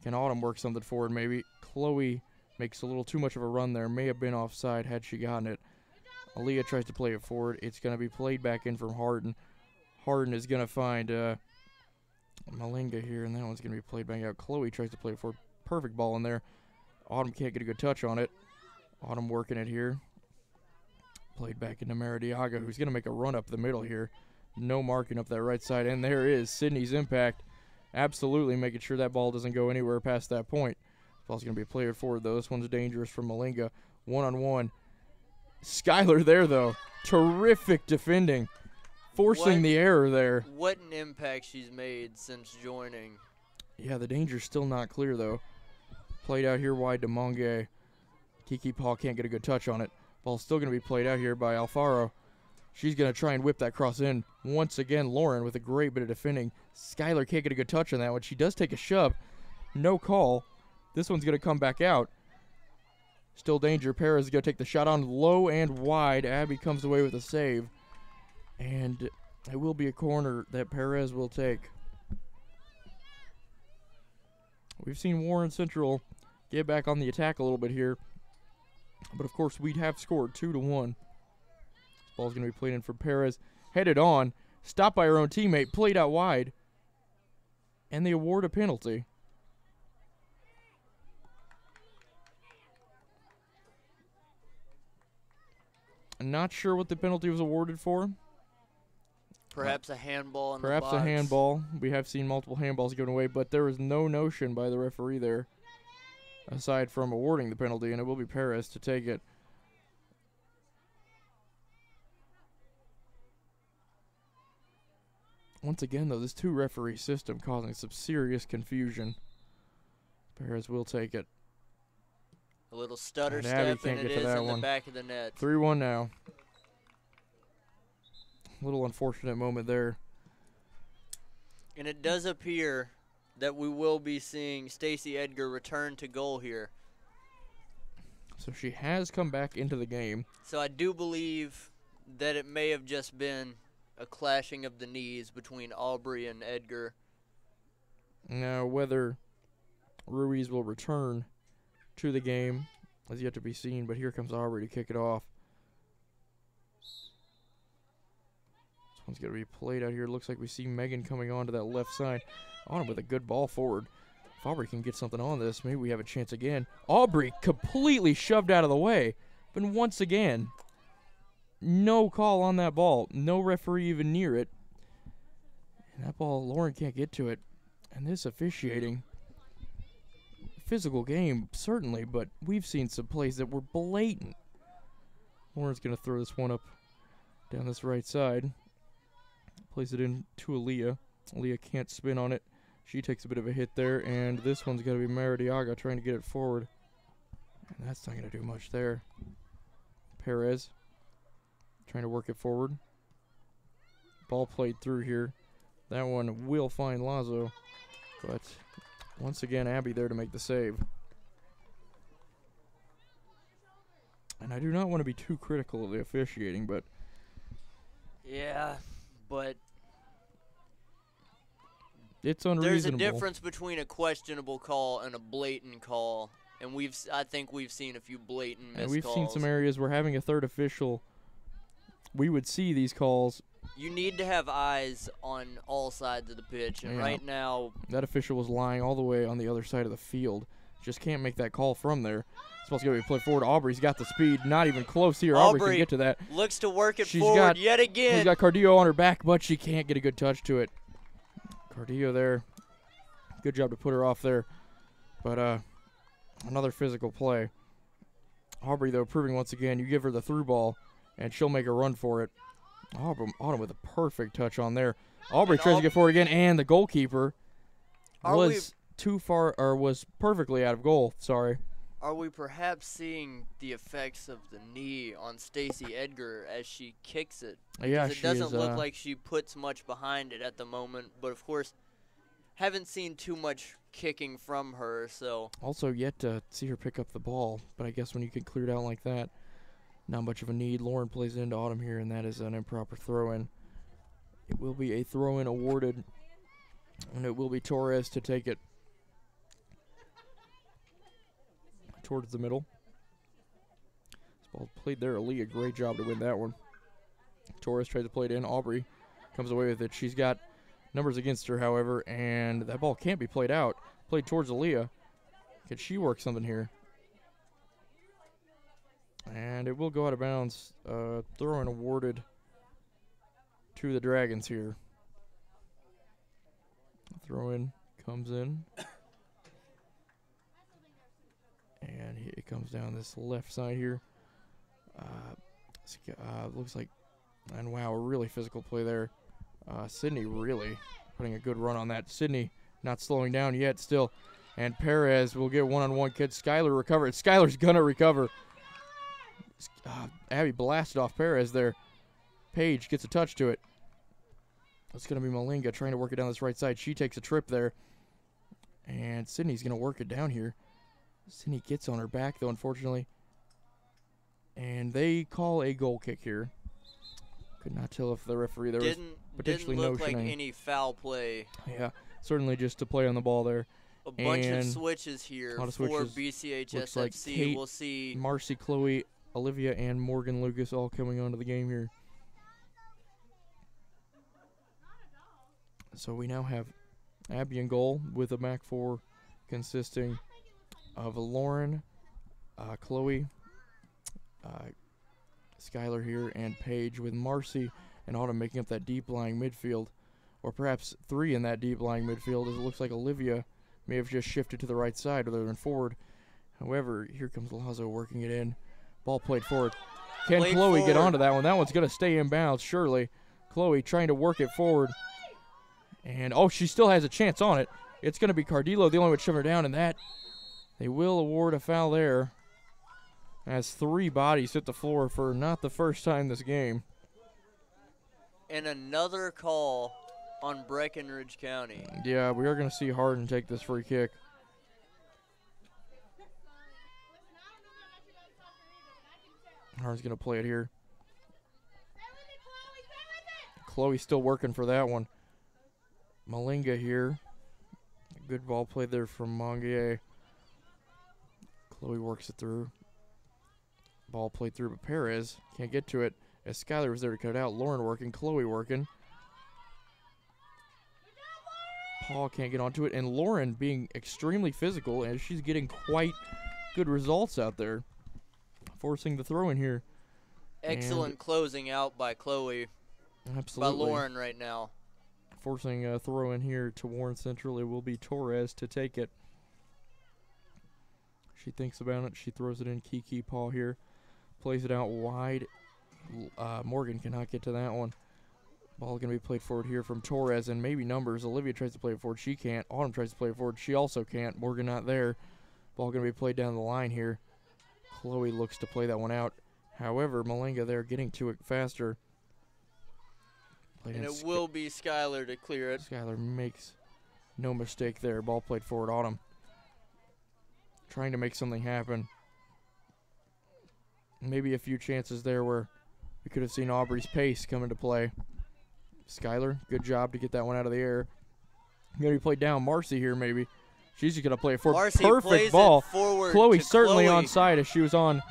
Can Autumn work something forward maybe? Chloe makes a little too much of a run there. May have been offside had she gotten it. Aaliyah tries to play it forward. It's going to be played back in from Harden. Harden is going to find Malinga here, and that one's going to be played back out. Chloe tries to play it forward. Perfect ball in there. Autumn can't get a good touch on it. Autumn working it here. Played back into Maradiaga, who's going to make a run up the middle here. No marking up that right side, and there is Sydney's impact. Absolutely making sure that ball doesn't go anywhere past that point. Ball's going to be played forward, though. This one's dangerous from Malinga. One-on-one. Skylar there, though. Terrific defending. Forcing the error there. What an impact she's made since joining. Yeah, the danger's still not clear, though. Played out here wide to Monge. Kiki Paul can't get a good touch on it. Ball's still going to be played out here by Alfaro. She's going to try and whip that cross in. Once again, Lauren with a great bit of defending. Skylar can't get a good touch on that one. She does take a shove. No call. This one's going to come back out. Still danger. Perez is going to take the shot on low and wide. Abby comes away with a save. And it will be a corner that Perez will take. We've seen Warren Central get back on the attack a little bit here. But, of course, we'd have scored 2-1. This ball's going to be played in for Perez. Headed on. Stopped by her own teammate. Played out wide. And they award a penalty. I'm not sure what the penalty was awarded for. Perhaps a handball in the box. Perhaps a handball. We have seen multiple handballs given away, but there was no notion by the referee there, aside from awarding the penalty, and it will be Perez to take it. Once again, though, this two-referee system causing some serious confusion. Perez will take it. A little stutter step, and it is in the back of the net. 3-1 now. Little unfortunate moment there. And it does appear that we will be seeing Stacey Edgar return to goal here. So she has come back into the game. So I do believe that it may have just been a clashing of the knees between Aubrey and Edgar. Now, whether Ruiz will return to the game. Has yet to be seen, but here comes Aubrey to kick it off. This one's going to be played out here. Looks like we see Megan coming on to that left side. Autumn with a good ball forward. If Aubrey can get something on this, maybe we have a chance again. Aubrey completely shoved out of the way. But once again, no call on that ball. No referee even near it. And that ball, Lauren can't get to it. And this officiating, physical game, certainly, but we've seen some plays that were blatant. Lauren's going to throw this one up down this right side. Plays it in to Aaliyah. Aaliyah can't spin on it. She takes a bit of a hit there, and this one's going to be Maradiaga trying to get it forward. And that's not going to do much there. Perez trying to work it forward. Ball played through here. That one will find Lazo, but once again, Abby there to make the save. And I do not want to be too critical of the officiating, but Yeah, but it's unreasonable. there's a difference between a questionable call and a blatant call, and I think we've seen a few blatant missed And we've calls. seen some areas where having a third official, we would see these calls. You need to have eyes on all sides of the pitch, and Yeah. right now, That official was lying all the way on the other side of the field. Just can't make that call from there. It's supposed to be played forward. Aubrey's got the speed. Not even close here. Aubrey can get to that. looks to work it She's forward got- yet She's again. got Cardillo on her back, but she can't get a good touch to it. Cardillo there. Good job to put her off there. But another physical play. Aubrey, though, proving once again, you give her the through ball, and she'll make a run for it. Autumn with a perfect touch on there. Aubrey And tries to get forward again, and the goalkeeper was too far, or was perfectly out of goal. Sorry. Are we perhaps seeing the effects of the knee on Stacy Edgar as she kicks it? Yeah, Because it she doesn't is, look like she puts much behind it at the moment, but of course, haven't seen too much kicking from her, so Also yet to see her pick up the ball, but I guess when you can clear it out like that, not much of a need. Lauren plays it into Autumn here, and that is an improper throw-in. It will be a throw-in awarded, and it will be Torres to take it towards the middle. This ball played there. Aaliyah, great job to win that one. Torres tries to play it in. Aubrey comes away with it. She's got numbers against her, however, and that ball can't be played out. Played towards Aaliyah. Can she work something here? And it will go out of bounds. Throw-in awarded to the Dragons here. Throw-in comes in. And it comes down this left side here. Looks like, and wow, a really physical play there. Sydney really putting a good run on that. Sydney not slowing down yet still. And Perez will get one-on-one. Can Skylar recover? Skylar's going to recover. Abby blasted off Perez there. Paige gets a touch to it. It's going to be Malinga trying to work it down this right side. She takes a trip there. And Sydney's going to work it down here. Sydney gets on her back, though, unfortunately. And they call a goal kick here. Could not tell if the referee there was potentially didn't look no like shenanigans. any foul play. Yeah, certainly just to play on the ball there. A bunch of And switches here a lot of for switches. BCHSFC. Looks like Kate, We'll see. Marcy, Chloe, Olivia, and Morgan Lucas all coming onto the game here. So we now have Abby in goal with a back four consisting of Lauren, Chloe, Skylar here, and Paige, with Marcy and Autumn making up that deep-lying midfield, or perhaps three in that deep-lying midfield, as it looks like Olivia may have just shifted to the right side rather than forward. However, here comes Lazo working it in. Ball played forward. Can Played Chloe get forward. onto that one? That one's going to stay in bounds, surely. Chloe trying to work it forward. And, oh, she still has a chance on it. It's going to be Cardillo, the only one to shove her down, and that they will award a foul there, as three bodies hit the floor for not the first time this game. And another call on Breckenridge County. Yeah, we are going to see Harden take this free kick. Harden's going to play it here. Chloe's still working for that one. Malinga here. Good ball played there from Mongier. Chloe works it through. Ball played through, but Perez can't get to it as Skylar was there to cut it out. Lauren working, Chloe working. Paul can't get onto it, and Lauren being extremely physical, and she's getting quite good results out there. Forcing the throw in here. Excellent closing out by Chloe. Absolutely. By Lauren right now. Forcing a throw in here to Warren Central. It will be Torres to take it. She thinks about it. She throws it in. Kiki Paul here. Plays it out wide. Morgan cannot get to that one. Ball going to be played forward here from Torres and maybe numbers. Olivia tries to play it forward. She can't. Autumn tries to play it forward. She also can't. Morgan not there. Ball going to be played down the line here. Chloe looks to play that one out. However, Malenga there getting to it faster. And it will be Skylar to clear it. Skylar makes no mistake there. Ball played forward. Autumn trying to make something happen. Maybe a few chances there where we could have seen Aubrey's pace come into play. Skylar, good job to get that one out of the air. Going to be played down. Marcy here maybe. She's just going to play it forward. Marcy Perfect ball. Chloe certainly Chloe. on side as she was on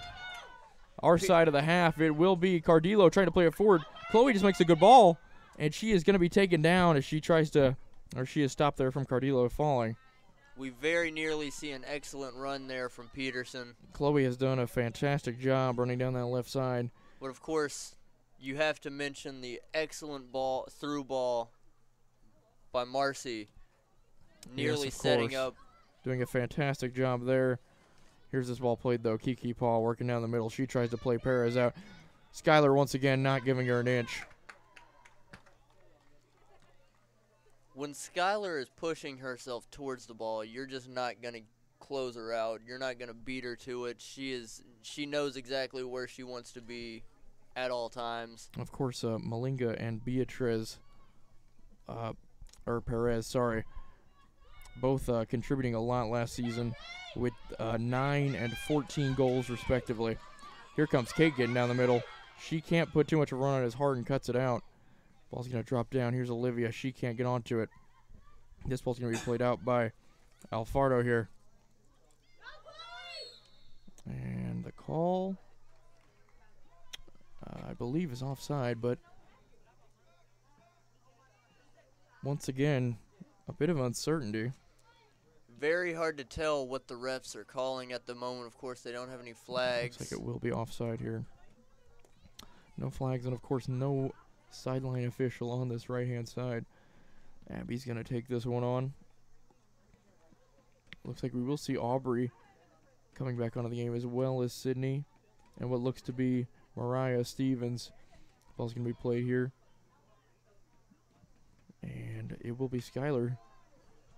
our side of the half. It will be Cardillo trying to play it forward. Chloe just makes a good ball, and she is going to be taken down as she tries to, or she is stopped there from Cardillo falling. We very nearly see an excellent run there from Peterson. Chloe has done a fantastic job running down that left side. But, of course, you have to mention the excellent through ball by Marcy. Nearly setting up. Doing a fantastic job there. Here's this ball played, though. Kiki Paul working down the middle. She tries to play Perez out. Skylar, once again, not giving her an inch. When Skylar is pushing herself towards the ball, you're just not going to close her out. You're not going to beat her to it. She knows exactly where she wants to be at all times. Of course, Malinga and Beatriz, or Perez, sorry, both contributing a lot last season with 9 and 14 goals respectively. Here comes Kate getting down the middle. She can't put too much of a run on it as Harden cuts it out. Ball's going to drop down. Here's Olivia. She can't get onto it. This ball's going to be played out by Alfardo here. And the call, I believe, is offside, but once again, a bit of uncertainty. Very hard to tell what the refs are calling at the moment. Of course, they don't have any flags. Looks like it will be offside here. No flags, and of course, no sideline official on this right-hand side. Abby's going to take this one on. Looks like we will see Aubrey coming back onto the game, as well as Sydney and what looks to be Mariah Stevens. Ball's going to be played here. And it will be Skylar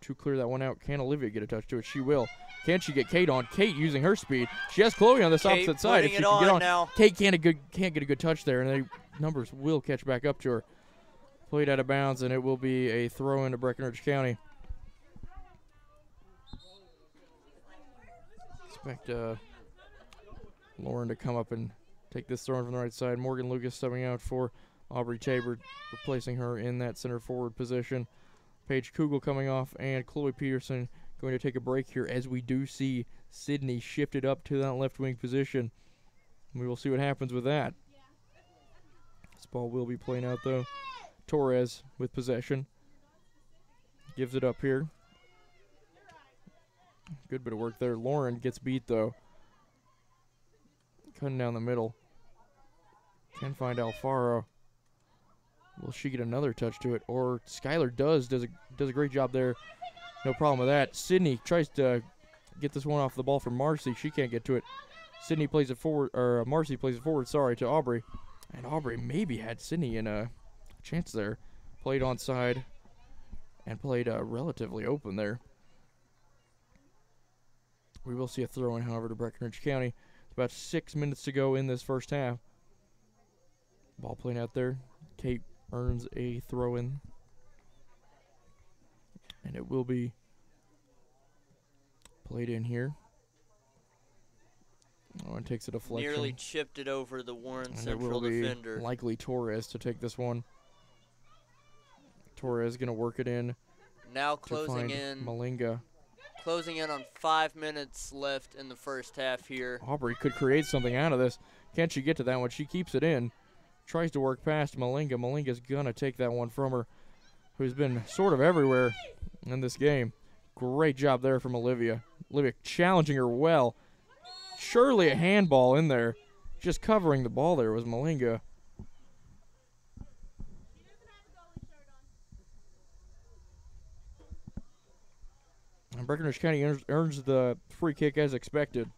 to clear that one out. Can Olivia get a touch to it? She will. Can she get Kate on? Kate using her speed. She has Chloe on this opposite side. If she can get on now. Kate can't get a good touch there, and the numbers will catch back up to her. Played out of bounds, and it will be a throw into Breckenridge County. Expect Lauren to come up and take this throw in from the right side. Morgan Lucas subbing out for Aubrey Tabor, replacing her in that center forward position. Paige Kugel coming off, and Chloe Peterson going to take a break here as we do see Sydney shifted up to that left wing position. We will see what happens with that. This ball will be playing out, though. Torres with possession. Gives it up here. Good bit of work there. Lauren gets beat, though. Cutting down the middle. Can't find Alfaro. Will she get another touch to it? Or Skylar does a great job there. No problem with that. Sydney tries to get this one off the ball from Marcy. She can't get to it. Sydney plays it forward, or Marcy plays it forward, sorry, to Aubrey. And Aubrey maybe had Sydney in a chance there. Played onside and played relatively open there. We will see a throw-in, however, to Breckenridge County. About 6 minutes to go in this first half. Ball playing out there. Kate earns a throw-in. And it will be played in here. Oh, and takes a deflection. Nearly chipped it over the Warren and Central it will be defender. Likely Torres to take this one. Torres going to work it in Now to closing find in. Malinga. Closing in on 5 minutes left in the first half here. Aubrey could create something out of this. Can she get to that one? She keeps it in. Tries to work past Malinga. Malinga's going to take that one from her, who's been sort of everywhere in this game. Great job there from Olivia. Olivia challenging her well. Surely a handball in there. Just covering the ball there was Malinga. And Breckenridge County earns the free kick as expected.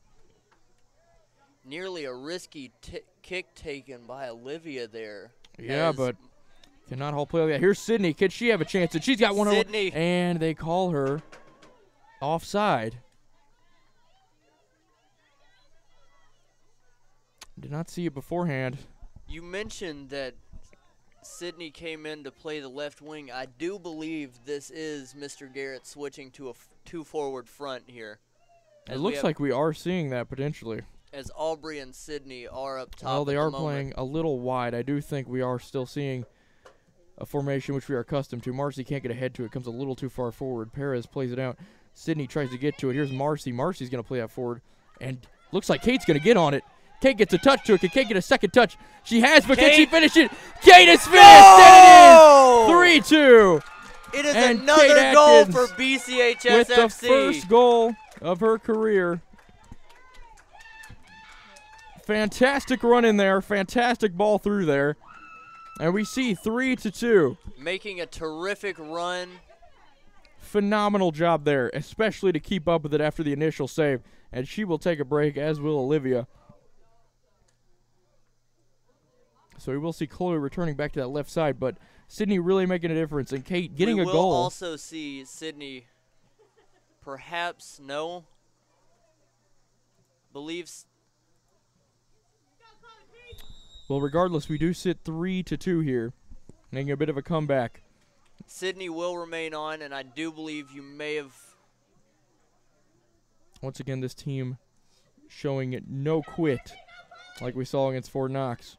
Nearly a risky kick taken by Olivia there. Yeah, but cannot hold play like that. Here's Sydney. Can she have a chance? And she's got one. Sydney. And they call her offside. Did not see it beforehand. You mentioned that Sydney came in to play the left wing. I do believe this is Mr. Garrett switching to a two-forward front here. It looks like we are seeing that potentially. As Aubrey and Sydney are up top. Well, they at the are moment. playing a little wide. I do think we are still seeing a formation which we are accustomed to. Marcy can't get ahead to it. Comes a little too far forward. Perez plays it out. Sydney tries to get to it. Here's Marcy. Marcy's going to play that forward. And looks like Kate's going to get on it. Kate gets a touch to it. Can Kate get a second touch? She has, but can she finish it? Kate is finished. No! And it is 3-2. It is And another Kate goal Atkins for BCHSFC. with the first goal of her career. Fantastic run in there. Fantastic ball through there. And we see 3-2. Making a terrific run. Phenomenal job there, especially to keep up with it after the initial save. And she will take a break, as will Olivia. So we will see Chloe returning back to that left side, but Sydney really making a difference, and Kate getting a goal. We will also see Sydney, perhaps, no, believes. Well, regardless, we do sit 3-2 here, making a bit of a comeback. Sydney will remain on, and I do believe you may have. Once again, this team showing it no quit, like we saw against Fort Knox.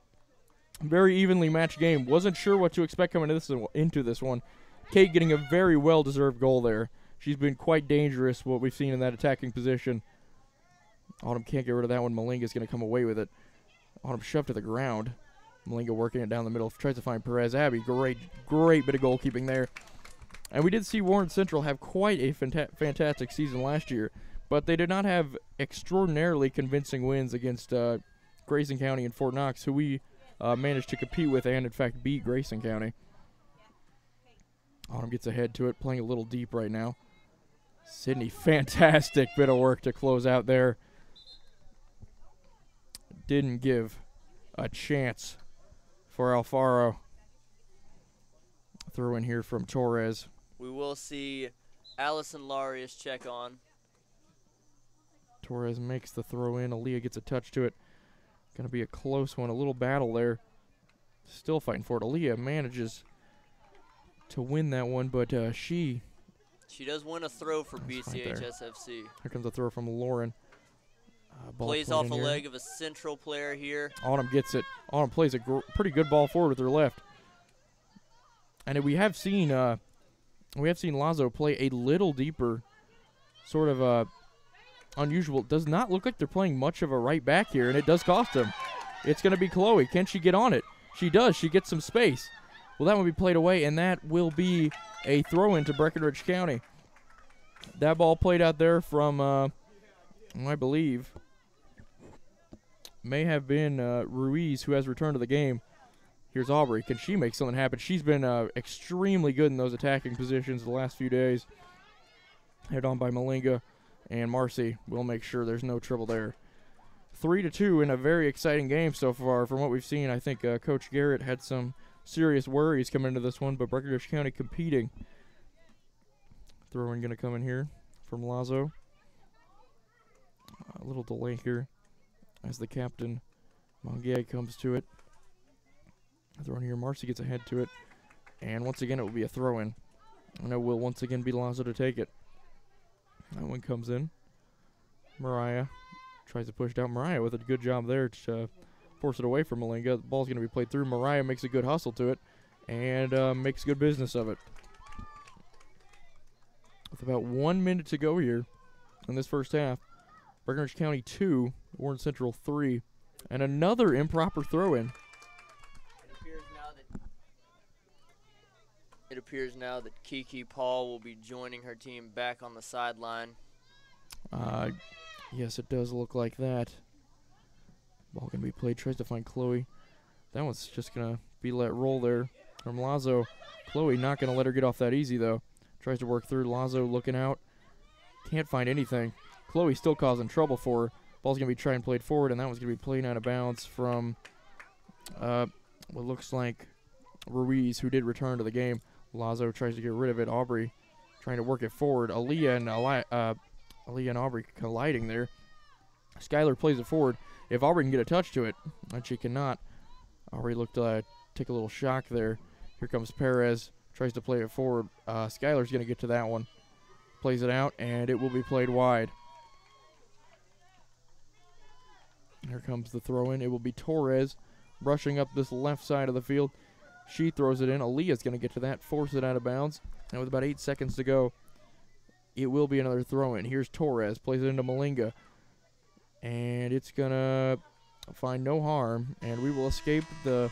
Very evenly matched game. Wasn't sure what to expect coming into this one. Kate getting a very well-deserved goal there. She's been quite dangerous, what we've seen in that attacking position. Autumn can't get rid of that one. Malinga's going to come away with it. Autumn shoved to the ground. Malinga working it down the middle. Tries to find Perez. Abby, great bit of goalkeeping there. And we did see Warren Central have quite a fantastic season last year, but they did not have extraordinarily convincing wins against Grayson County and Fort Knox, who we managed to compete with and, in fact, beat Grayson County. Autumn gets ahead to it, playing a little deep right now. Sydney, fantastic bit of work to close out there. Didn't give a chance for Alfaro. Throw in here from Torres. We will see Allison Larius check on. Torres makes the throw in. Aaliyah gets a touch to it. Going to be a close one. A little battle there. Still fighting for it. Aaliyah manages to win that one, but she does win a throw for That's BCHSFC. Here comes a throw from Lauren. Plays off a leg of a Central player here. Autumn gets it. Autumn plays a pretty good ball forward with her left. And we have seen Lazo play a little deeper, sort of unusual. It does not look like they're playing much of a right back here, and it does cost them. It's going to be Chloe. Can she get on it? She does. She gets some space. Well, that will be played away, and that will be a throw-in to Breckenridge County. That ball played out there from, I believe, may have been Ruiz, who has returned to the game. Here's Aubrey. Can she make something happen? She's been extremely good in those attacking positions the last few days. Head on by Malinga, and Marcy will make sure there's no trouble there. 3-2 in a very exciting game so far. From what we've seen, I think Coach Garrett had some serious worries coming into this one, but Breckenridge County competing. Throw-in going to come in here from Lazo. A little delay here as the captain, Mongier, comes to it. Throw-in here. Marcy gets ahead to it. And once again, it will be a throw-in. And it will once again be Lazo to take it. That one comes in. Mariah tries to push down. Mariah with a good job there to force it away from Malinga. The ball's going to be played through. Mariah makes a good hustle to it and makes good business of it. with about 1 minute to go here in this first half. Breckenridge County 2, Warren Central 3, and another improper throw-in. It appears now that Kiki Paul will be joining her team back on the sideline. Yes, it does look like that. Ball going to be played. Tries to find Chloe. That one's just going to be let roll there from Lazo. Chloe not going to let her get off that easy, though. Tries to work through. Lazo looking out. Can't find anything. Chloe still causing trouble for her. Ball's going to be trying played forward, and that one's going to be played out of bounds from what looks like Ruiz, who did return to the game. Lazo tries to get rid of it. Aubrey trying to work it forward. Aaliyah and Aubrey colliding there. Skylar plays it forward. If Aubrey can get a touch to it, and she cannot. Aubrey looked to take a little shock there. Here comes Perez. Tries to play it forward. Skylar's going to get to that one. Plays it out, and it will be played wide. Here comes the throw-in. It will be Torres brushing up this left side of the field. She throws it in. Aaliyah's going to get to that, force it out of bounds. And with about 8 seconds to go, it will be another throw-in. Here's Torres, plays it into Malinga. And it's going to find no harm. And we will escape the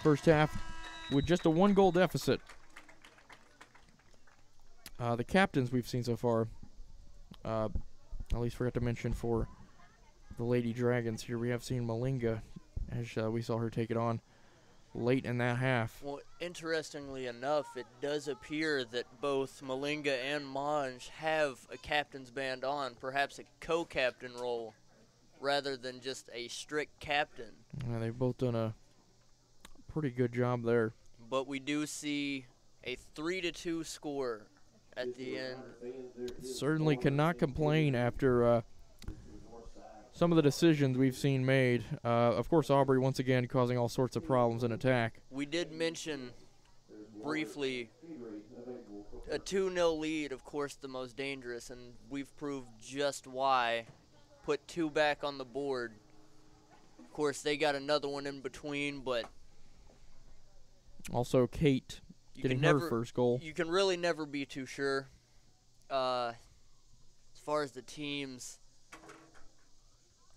first half with just a 1-goal deficit. The captains we've seen so far, at least forgot to mention for the Lady Dragons here, we have seen Malinga, as we saw her take it on late in that half. Well, interestingly enough, it does appear that both Malinga and Monge have a captain's band on, perhaps a co-captain role, rather than just a strict captain. Yeah, they've both done a pretty good job there. But we do see a 3-2 score at the end. Certainly cannot complain after some of the decisions we've seen made. Of course, Aubrey once again causing all sorts of problems in attack. We did mention briefly a 2-0 lead, of course, the most dangerous, and we've proved just why. Put 2 back on the board. Of course, they got another one in between, but also Kate getting her first goal. You can really never be too sure. As far as the teams,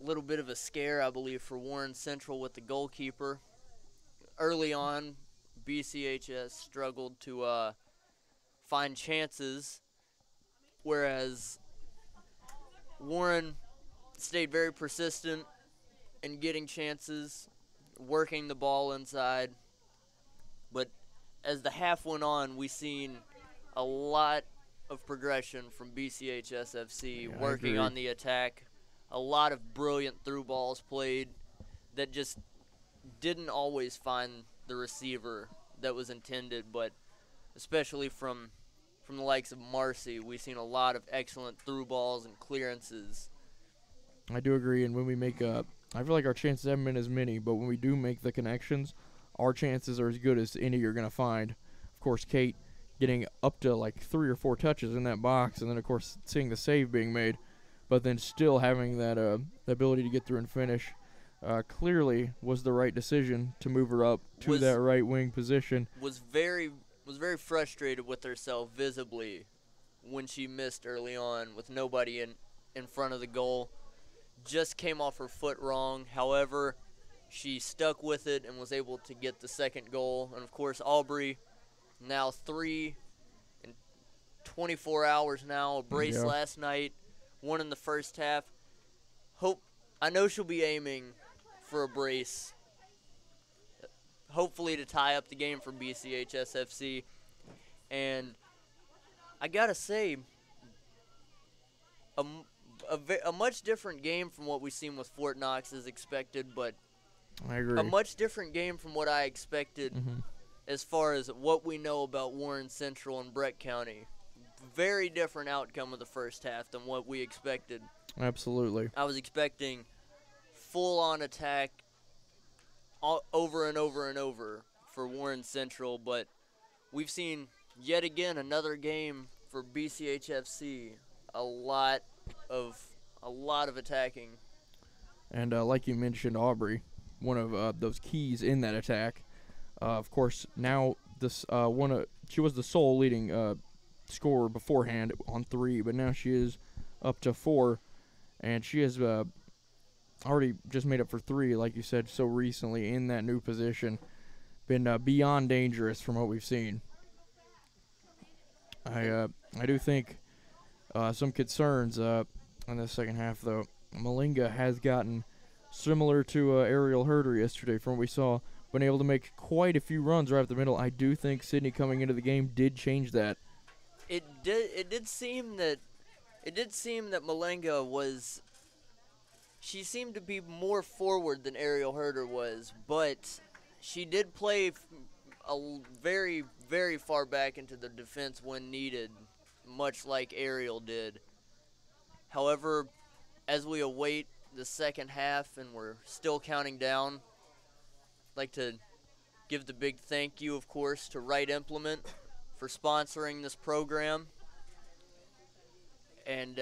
a little bit of a scare, I believe, for Warren Central with the goalkeeper. Early on, BCHS struggled to find chances, whereas Warren stayed very persistent in getting chances, working the ball inside. But as the half went on, we seen a lot of progression from BCHS FC, working on the attack. A lot of brilliant through balls played that just didn't always find the receiver that was intended, but especially from the likes of Marcy, we've seen a lot of excellent through balls and clearances. I do agree, and when we make I feel like our chances haven't been as many, but when we do make the connections, our chances are as good as any you're going to find. Of course, Kate getting up to like 3 or 4 touches in that box, and then, of course, seeing the save being made, but then still having that ability to get through and finish. Clearly was the right decision to move her up to that right wing position. Was very frustrated with herself visibly when she missed early on with nobody in front of the goal. Just came off her foot wrong. However, she stuck with it and was able to get the second goal. And, of course, Aubrey, now 3 in 24 hours now. A brace last night, 1 in the first half. I know she'll be aiming for a brace, hopefully to tie up the game for BCHS FC. And I got to say, a much different game from what we've seen with Fort Knox as expected, but I agree. A much different game from what I expected as far as what we know about Warren Central and Breck County. Very different outcome of the first half than what we expected. Absolutely. I was expecting full-on attack over and over and over for Warren Central, but we've seen yet again another game for BCHFC. A lot of attacking. And like you mentioned, Aubrey, one of those keys in that attack. Of course, now this she was the sole leading score beforehand on 3, but now she is up to 4, and she has already just made up for 3, like you said, so recently in that new position. Been beyond dangerous from what we've seen. I do think some concerns in the second half, though. Malinga has gotten similar to Ariel Herder yesterday from what we saw, been able to make quite a few runs right up the middle. I do think Sydney coming into the game did change that. It did seem that Malenga was. She seemed to be more forward than Ariel Herder was, but she did play very, very far back into the defense when needed, much like Ariel did. However, as we await the second half and we're still counting down, I'd like to give the big thank you, of course, to Right Implement for sponsoring this program. And,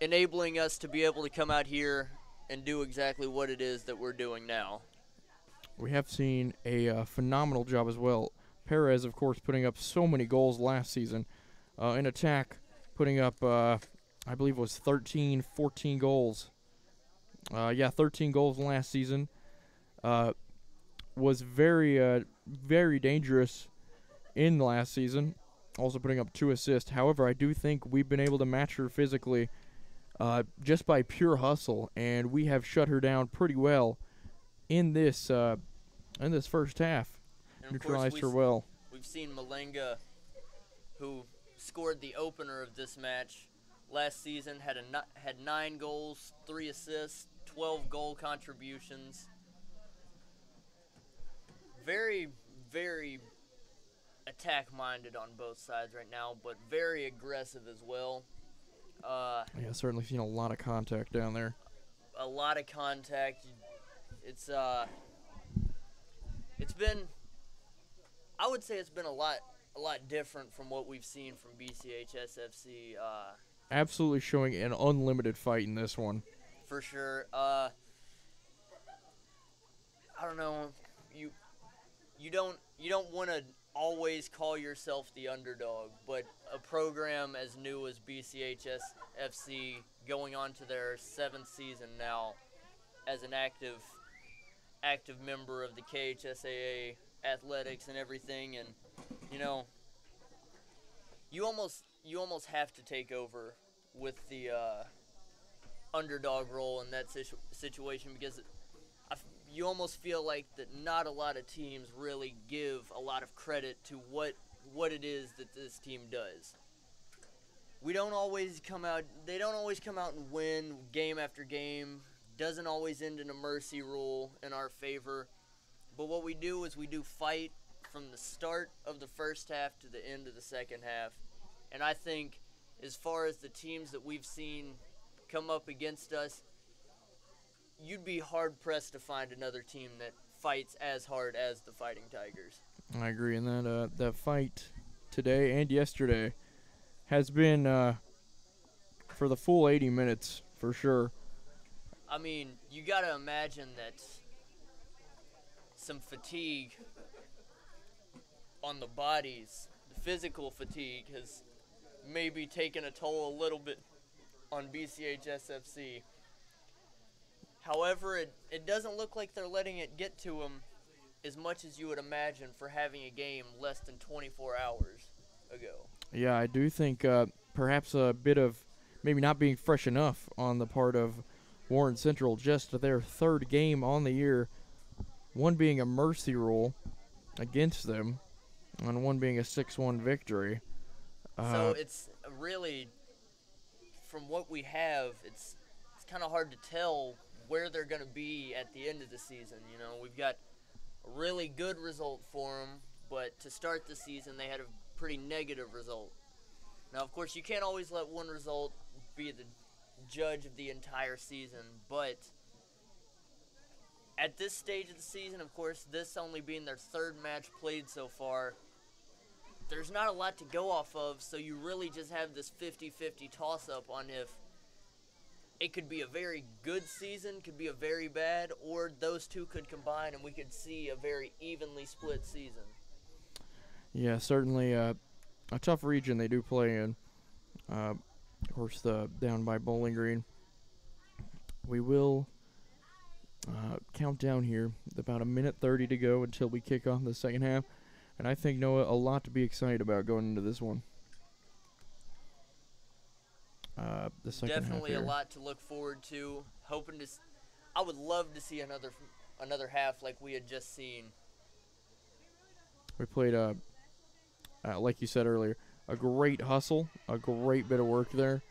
enabling us to be able to come out here and do exactly what it is that we're doing now. We have seen a phenomenal job as well. Perez, of course, putting up so many goals last season. In attack, putting up, I believe it was 13, 14 goals. 13 goals last season. Was very, very dangerous in last season. Also putting up 2 assists. However, I do think we've been able to match her physically just by pure hustle, and we have shut her down pretty well in this first half. And neutralized her well. We've seen Malenga, who scored the opener of this match last season, had 9 goals, 3 assists, 12 goal contributions. Very, very attack-minded on both sides right now, but very aggressive as well. Certainly seen a lot of contact down there. A lot of contact. It's been, I would say it's been a lot different from what we've seen from BCH SFC. Absolutely showing an unlimited fight in this one. For sure. I don't know. You don't want to always call yourself the underdog, but a program as new as BCH SFC going on to their 7th season now as an active member of the KHSAA athletics and everything, and you almost have to take over with the underdog role in that situation, because you almost feel like that not a lot of teams really give a lot of credit to what it is that this team does. They don't always come out and win game after game. Doesn't always end in a mercy rule in our favor. But what we do is we do fight from the start of the first half to the end of the second half. And I think as far as the teams that we've seen come up against us, you'd be hard-pressed to find another team that fights as hard as the Fighting Tigers. I agree, and that fight today and yesterday has been for the full 80 minutes for sure. I mean, you got to imagine that some fatigue on the bodies, the physical fatigue, has maybe taken a toll a little bit on BCH SFC. However, it doesn't look like they're letting it get to them as much as you would imagine for having a game less than 24 hours ago. Yeah, I do think perhaps a bit of maybe not being fresh enough on the part of Warren Central, just their 3rd game on the year, one being a mercy rule against them, and one being a 6-1 victory. So it's really, from what we have, it's kind of hard to tell where they're going to be at the end of the season. We've got a really good result for them, but to start the season they had a pretty negative result. Now, of course, you can't always let one result be the judge of the entire season, but at this stage of the season, of course, this only being their 3rd match played so far, there's not a lot to go off of, so you really just have this 50-50 toss-up on if it could be a very good season, could be a very bad, or those two could combine and we could see a very evenly split season. Yeah, certainly a tough region they do play in. Of course, down by Bowling Green. We will count down here. About a minute 30 to go until we kick off the second half. And I think, Noah, a lot to be excited about going into this one. The second Definitely half a here. lot to look forward to. Hoping to, I would love to see another half like we had just seen. We played, like you said earlier, a great hustle, a great bit of work there.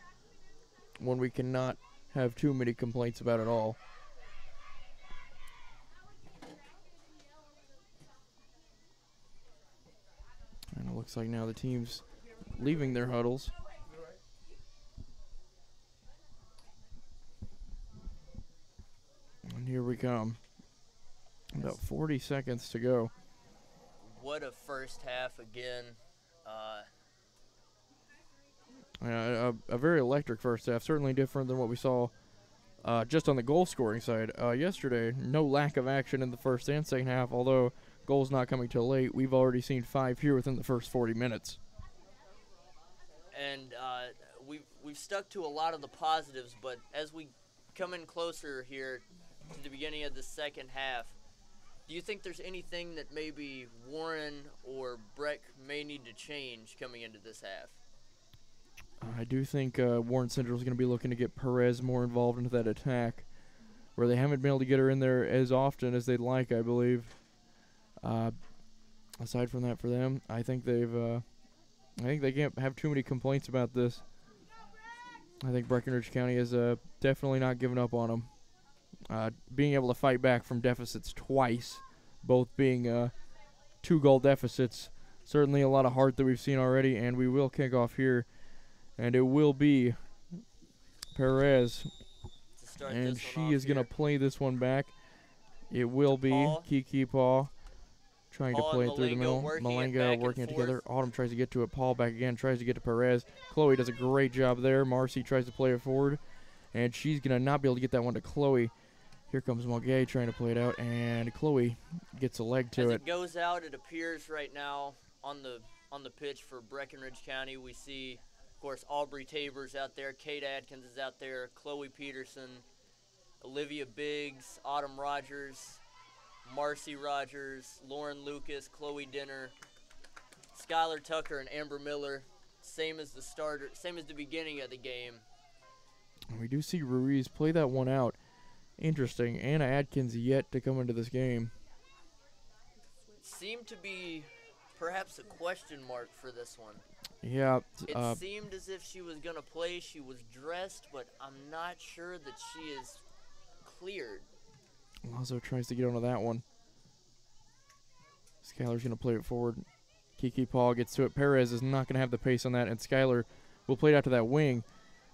One we cannot have too many complaints about at all. And it looks like now the team's leaving their huddles. And here we come. About 40 seconds to go. What a first half again. A very electric first half, certainly different than what we saw just on the goal scoring side. Yesterday, no lack of action in the first and second half, although goals not coming till late. We've already seen 5 here within the first 40 minutes. And we've stuck to a lot of the positives, but as we come in closer here to the beginning of the second half, do you think there's anything that maybe Warren or Breck may need to change coming into this half? I do think Warren Central is going to be looking to get Perez more involved into that attack, where they haven't been able to get her in there as often as they'd like, I believe. Aside from that, for them, I think they can't have too many complaints about this. I think Breckenridge County has definitely not given up on them. Being able to fight back from deficits twice, both being 2-goal deficits, certainly a lot of heart that we've seen already, and we will kick off here. And it will be Perez, and she is going to play this one back. It will be Kiki Paul trying to play it through the middle. Malenga working it together. Autumn tries to get to it. Paul back again, tries to get to Perez. Chloe does a great job there. Marcy tries to play it forward, and she's going to not be able to get that one to Chloe. Here comes Mulgay trying to play it out, and Chloe gets a leg to it. As it goes out, it appears right now on the pitch for Breckenridge County, we see, of course, Aubrey Tabor's out there, Kate Adkins is out there, Chloe Peterson, Olivia Biggs, Autumn Rogers, Marcy Rogers, Lauren Lucas, Chloe Dinner, Skylar Tucker, and Amber Miller. Same as the beginning of the game. And we do see Ruiz play that one out. Interesting. Anna Adkins yet to come into this game. Seemed to be perhaps a question mark for this one. Yeah. It seemed as if she was going to play. She was dressed, but I'm not sure that she is cleared. Lazo tries to get onto that one. Skylar's going to play it forward. Kiki Paul gets to it. Perez is not going to have the pace on that, and Skylar will play it out to that wing.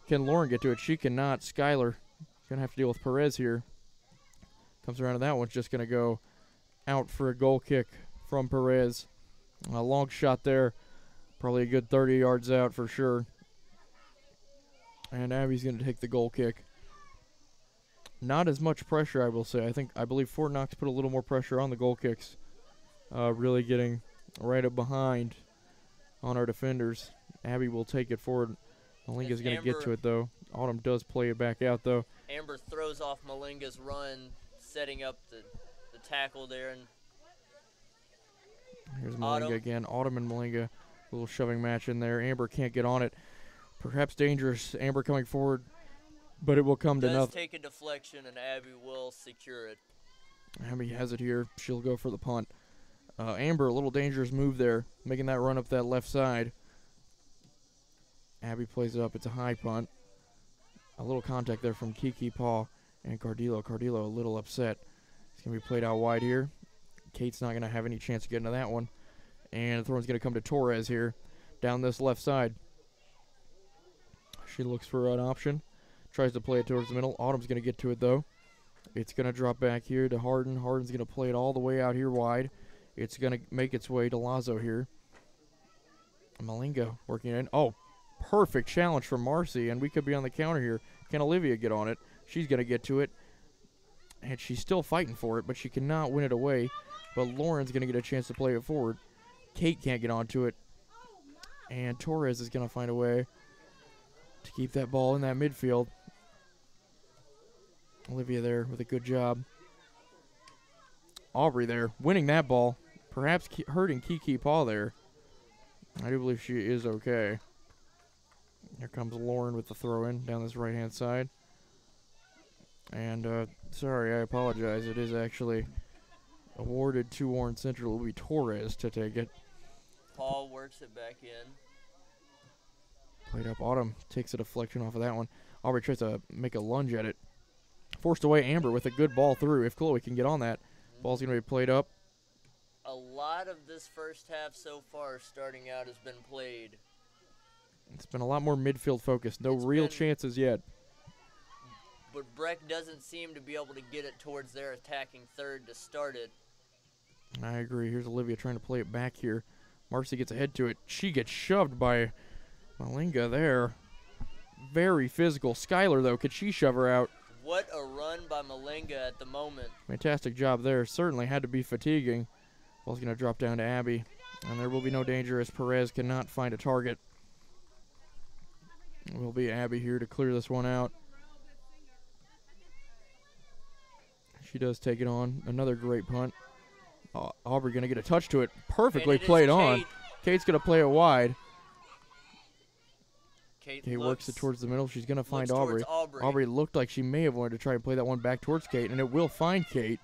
Can Lauren get to it? She cannot. Skylar going to have to deal with Perez here. Comes around to that one. Just going to go out for a goal kick from Perez. A long shot there. Probably a good 30 yards out for sure. And Abby's going to take the goal kick. Not as much pressure, I will say. I believe Fort Knox put a little more pressure on the goal kicks. Really getting right up behind on our defenders. Abby will take it forward. Malinga's going to get to it, though. Autumn does play it back out, though. Amber throws off Malinga's run, setting up the tackle there. And here's Malinga again. Autumn and Malinga, a little shoving match in there. Amber can't get on it. Perhaps dangerous. Amber coming forward, but it will come to nothing. Does take a deflection, and Abby will secure it. Abby has it here. She'll go for the punt. Amber, a little dangerous move there, making that run up that left side. Abby plays it up. It's a high punt. A little contact there from Kiki Paul and Cardillo. Cardillo a little upset. It's going to be played out wide here. Kate's not going to have any chance to get into that one. And the throw is going to come to Torres here down this left side. She looks for an option. Tries to play it towards the middle. Autumn's going to get to it, though. It's going to drop back here to Harden. Harden's going to play it all the way out here wide. It's going to make its way to Lazo here. Malinga working in. Oh, perfect challenge from Marcy, and we could be on the counter here. Can Olivia get on it? She's going to get to it, and she's still fighting for it, but she cannot win it away. But Lauren's going to get a chance to play it forward. Kate can't get onto it. And Torres is going to find a way to keep that ball in that midfield. Olivia there with a good job. Aubrey there winning that ball. Perhaps hurting Kiki Paul there. I do believe she is okay. Here comes Lauren with the throw-in down this right-hand side. And, sorry, I apologize. It is actually awarded to Warren Central. It will be Torres to take it. Paul works it back in. Played up. Autumn takes a deflection off of that one. Aubrey tries to make a lunge at it. Forced away Amber with a good ball through. If Chloe can get on that, ball's going to be played up. A lot of this first half so far starting out has been played. It's been a lot more midfield focused. No real chances yet. But Breck doesn't seem to be able to get it towards their attacking third to start it. I agree. Here's Olivia trying to play it back here. Marcy gets ahead to it. She gets shoved by Malinga there. Very physical. Skylar, though, could she shove her out? What a run by Malinga at the moment. Fantastic job there. Certainly had to be fatiguing. Ball's going to drop down to Abby. And there will be no danger as Perez cannot find a target. It will be Abby here to clear this one out. She does take it on. Another great punt. Aubrey going to get a touch to it. Perfectly played on. Kate's going to play it wide. Kate works it towards the middle. She's going to find Aubrey. Aubrey looked like she may have wanted to try and play that one back towards Kate, and it will find Kate.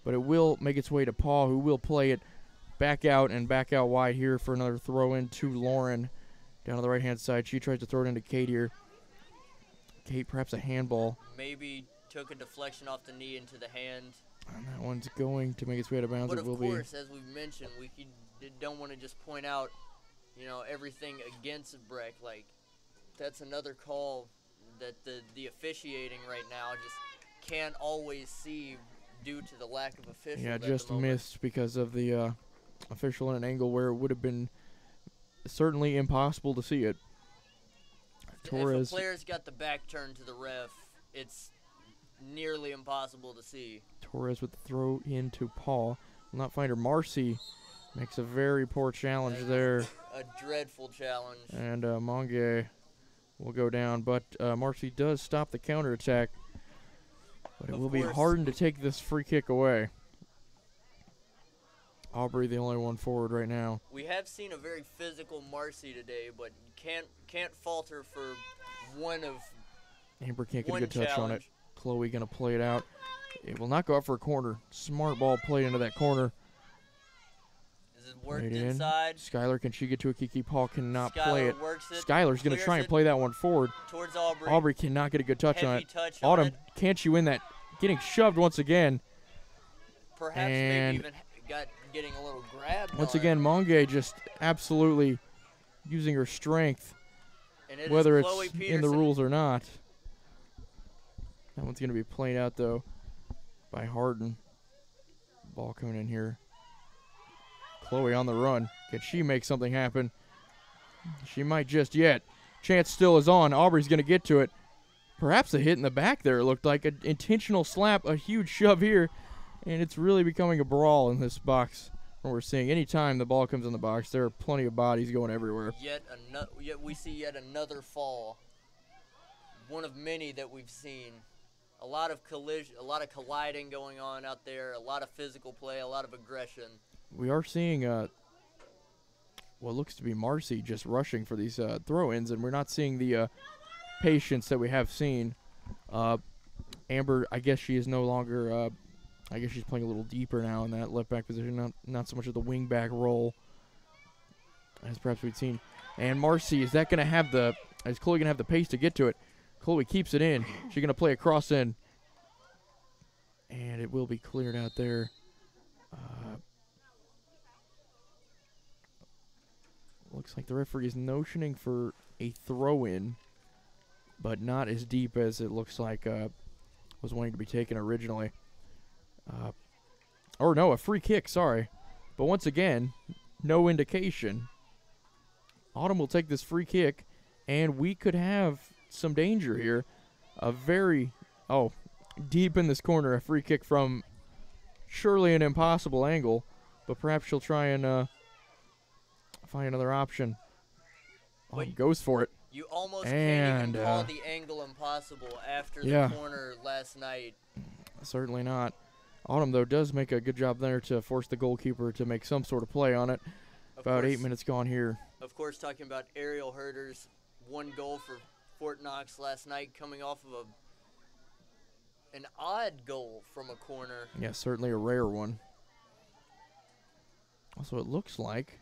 But it will make its way to Paul, who will play it back out and back out wide here for another throw-in to Lauren. Down on the right-hand side. She tries to throw it into Kate here. Kate, perhaps a handball. Maybe took a deflection off the knee into the hand. And that one's going to make its way out of bounds. But it will of course, as we mentioned, we don't want to just point out, everything against Breck. Like, that's another call that the officiating right now just can't always see due to the lack of officials. Yeah, just missed because of the official in an angle where it would have been certainly impossible to see it. Torres. If a player's got the back turned to the ref, it's nearly impossible to see. Torres with the throw into Paul. Will not find her. Marcy makes a very poor challenge there. A dreadful challenge. And Monge will go down. But Marcy does stop the counterattack. But it will be hardened to take this free kick away. Aubrey, the only one forward right now. We have seen a very physical Marcy today, but can't falter for one of Amber can't get a good touch on it. Chloe going to play it out. It will not go out for a corner. Smart ball played into that corner. Is it worked inside? Skylar, can she get to a Kiki? Paul cannot play it. Works it. Skylar's going to try and play that one forward. Towards Aubrey. Aubrey cannot get a good touch on it. Autumn, can't you win that? Getting shoved once again. Perhaps maybe even getting a little grab. Once again, Monge just absolutely using her strength, whether it's in the rules or not. That one's going to be played out, though, by Harden. Ball coming in here. Chloe on the run. Can she make something happen? She might just yet. Chance still is on. Aubrey's going to get to it. Perhaps a hit in the back there. It looked like an intentional slap, a huge shove here. And it's really becoming a brawl in this box. When we're seeing any time the ball comes in the box, there are plenty of bodies going everywhere. Yet we see yet another fall. One of many that we've seen. A lot of collision, a lot of colliding going on out there, a lot of physical play, a lot of aggression. We are seeing what looks to be Marcy just rushing for these throw-ins, and we're not seeing the patience that we have seen. Amber, I guess she is no longer, I guess she's playing a little deeper now in that left back position, not so much of the wing back role as perhaps we'd seen. And Marcy, is Chloe going to have the pace to get to it? Chloe keeps it in. She's going to play a cross in. And it will be cleared out there. Looks like the referee is notioning for a throw-in, but not as deep as it looks like was wanting to be taken originally. Or no, a free kick, sorry. But once again, no indication. Autumn will take this free kick, and we could have some danger here. Deep in this corner, a free kick from surely an impossible angle, but perhaps she'll try and find another option. Wait. Goes for it. You almost And, can't even call the angle impossible after yeah. the corner last night. Certainly not. Autumn, though, does make a good job there to force the goalkeeper to make some sort of play on it. About 8 minutes gone here. Of course, talking about aerial herders, 1 goal for Fort Knox last night, coming off of an odd goal from a corner. Yeah, certainly a rare one. Also, it looks like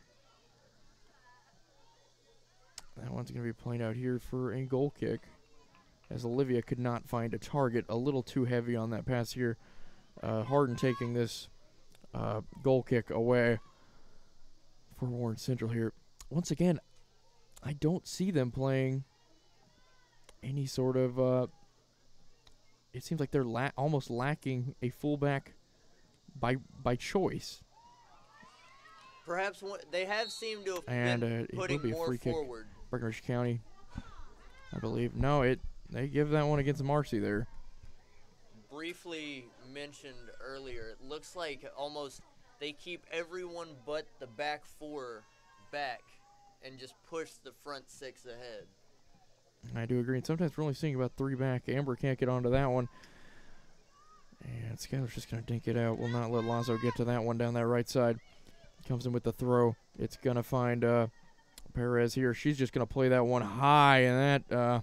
that one's going to be played out here for a goal kick, as Olivia could not find a target. A little too heavy on that pass here. Harden taking this goal kick away for Warren Central here. Once again, I don't see them playing any sort of it seems like they're almost lacking a fullback by choice. Perhaps they have seemed to have And been it will putting be a more free kick. forward. Breckenridge County, I believe. No, they give that one against Marcy there. Briefly mentioned earlier, it looks like almost they keep everyone but the back 4 back and just push the front 6 ahead. I do agree. And sometimes we're only seeing about 3 back. Amber can't get onto that one. And Skylar's just going to dink it out. Will not let Lazo get to that one down that right side. Comes in with the throw. It's going to find Perez here. She's just going to play that one high. And that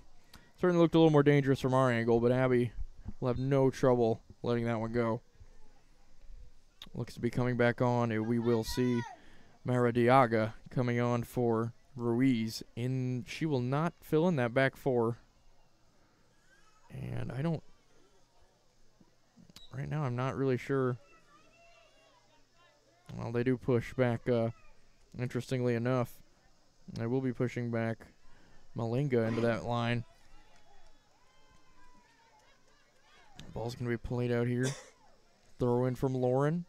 certainly looked a little more dangerous from our angle. But Abby will have no trouble letting that one go. Looks to be coming back on. And we will see Maradiaga coming on for Ruiz. She will not fill in that back 4. And right now I'm not really sure. Well, they do push back, interestingly enough. They will be pushing back Malinga into that line. Ball's going to be played out here. Throw in from Lauren.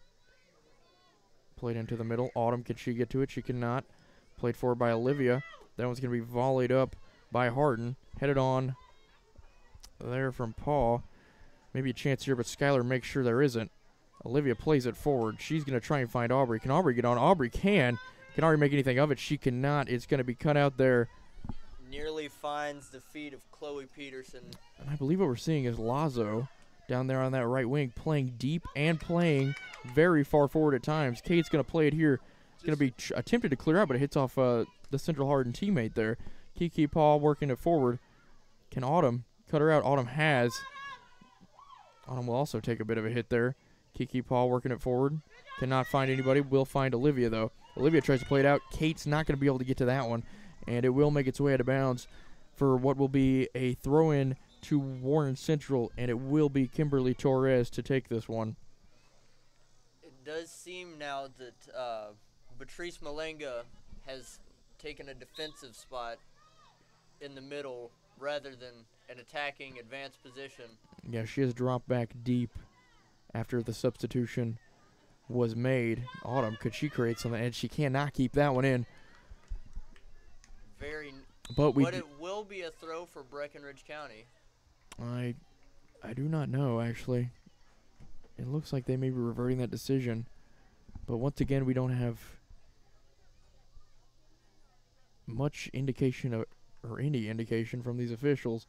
Played into the middle. Autumn, can she get to it? She cannot. Played forward by Olivia. That one's going to be volleyed up by Harden. Headed on there from Paul. Maybe a chance here, but Skylar makes sure there isn't. Olivia plays it forward. She's going to try and find Aubrey. Can Aubrey get on? Aubrey can. Can Aubrey make anything of it? She cannot. It's going to be cut out there. Nearly finds the feet of Chloe Peterson. And I believe what we're seeing is Lazo down there on that right wing playing deep and playing very far forward at times. Kate's going to play it here. It's going to be attempted to clear out, but it hits off the Central Harden teammate there. Kiki Paul working it forward. Can Autumn cut her out? Autumn has. Autumn will also take a bit of a hit there. Kiki Paul working it forward. Cannot find anybody. Will find Olivia, though. Olivia tries to play it out. Kate's not going to be able to get to that one. And it will make its way out of bounds for what will be a throw-in to Warren Central. And it will be Kimberly Torres to take this one. It does seem now that Patrice Malenga has taken a defensive spot in the middle rather than an attacking advanced position. Yeah, she has dropped back deep after the substitution was made. Autumn, could she create something? And she cannot keep that one in. But it will be a throw for Breckenridge County. I do not know, actually. It looks like they may be reverting that decision. But once again, we don't have much indication or any indication from these officials.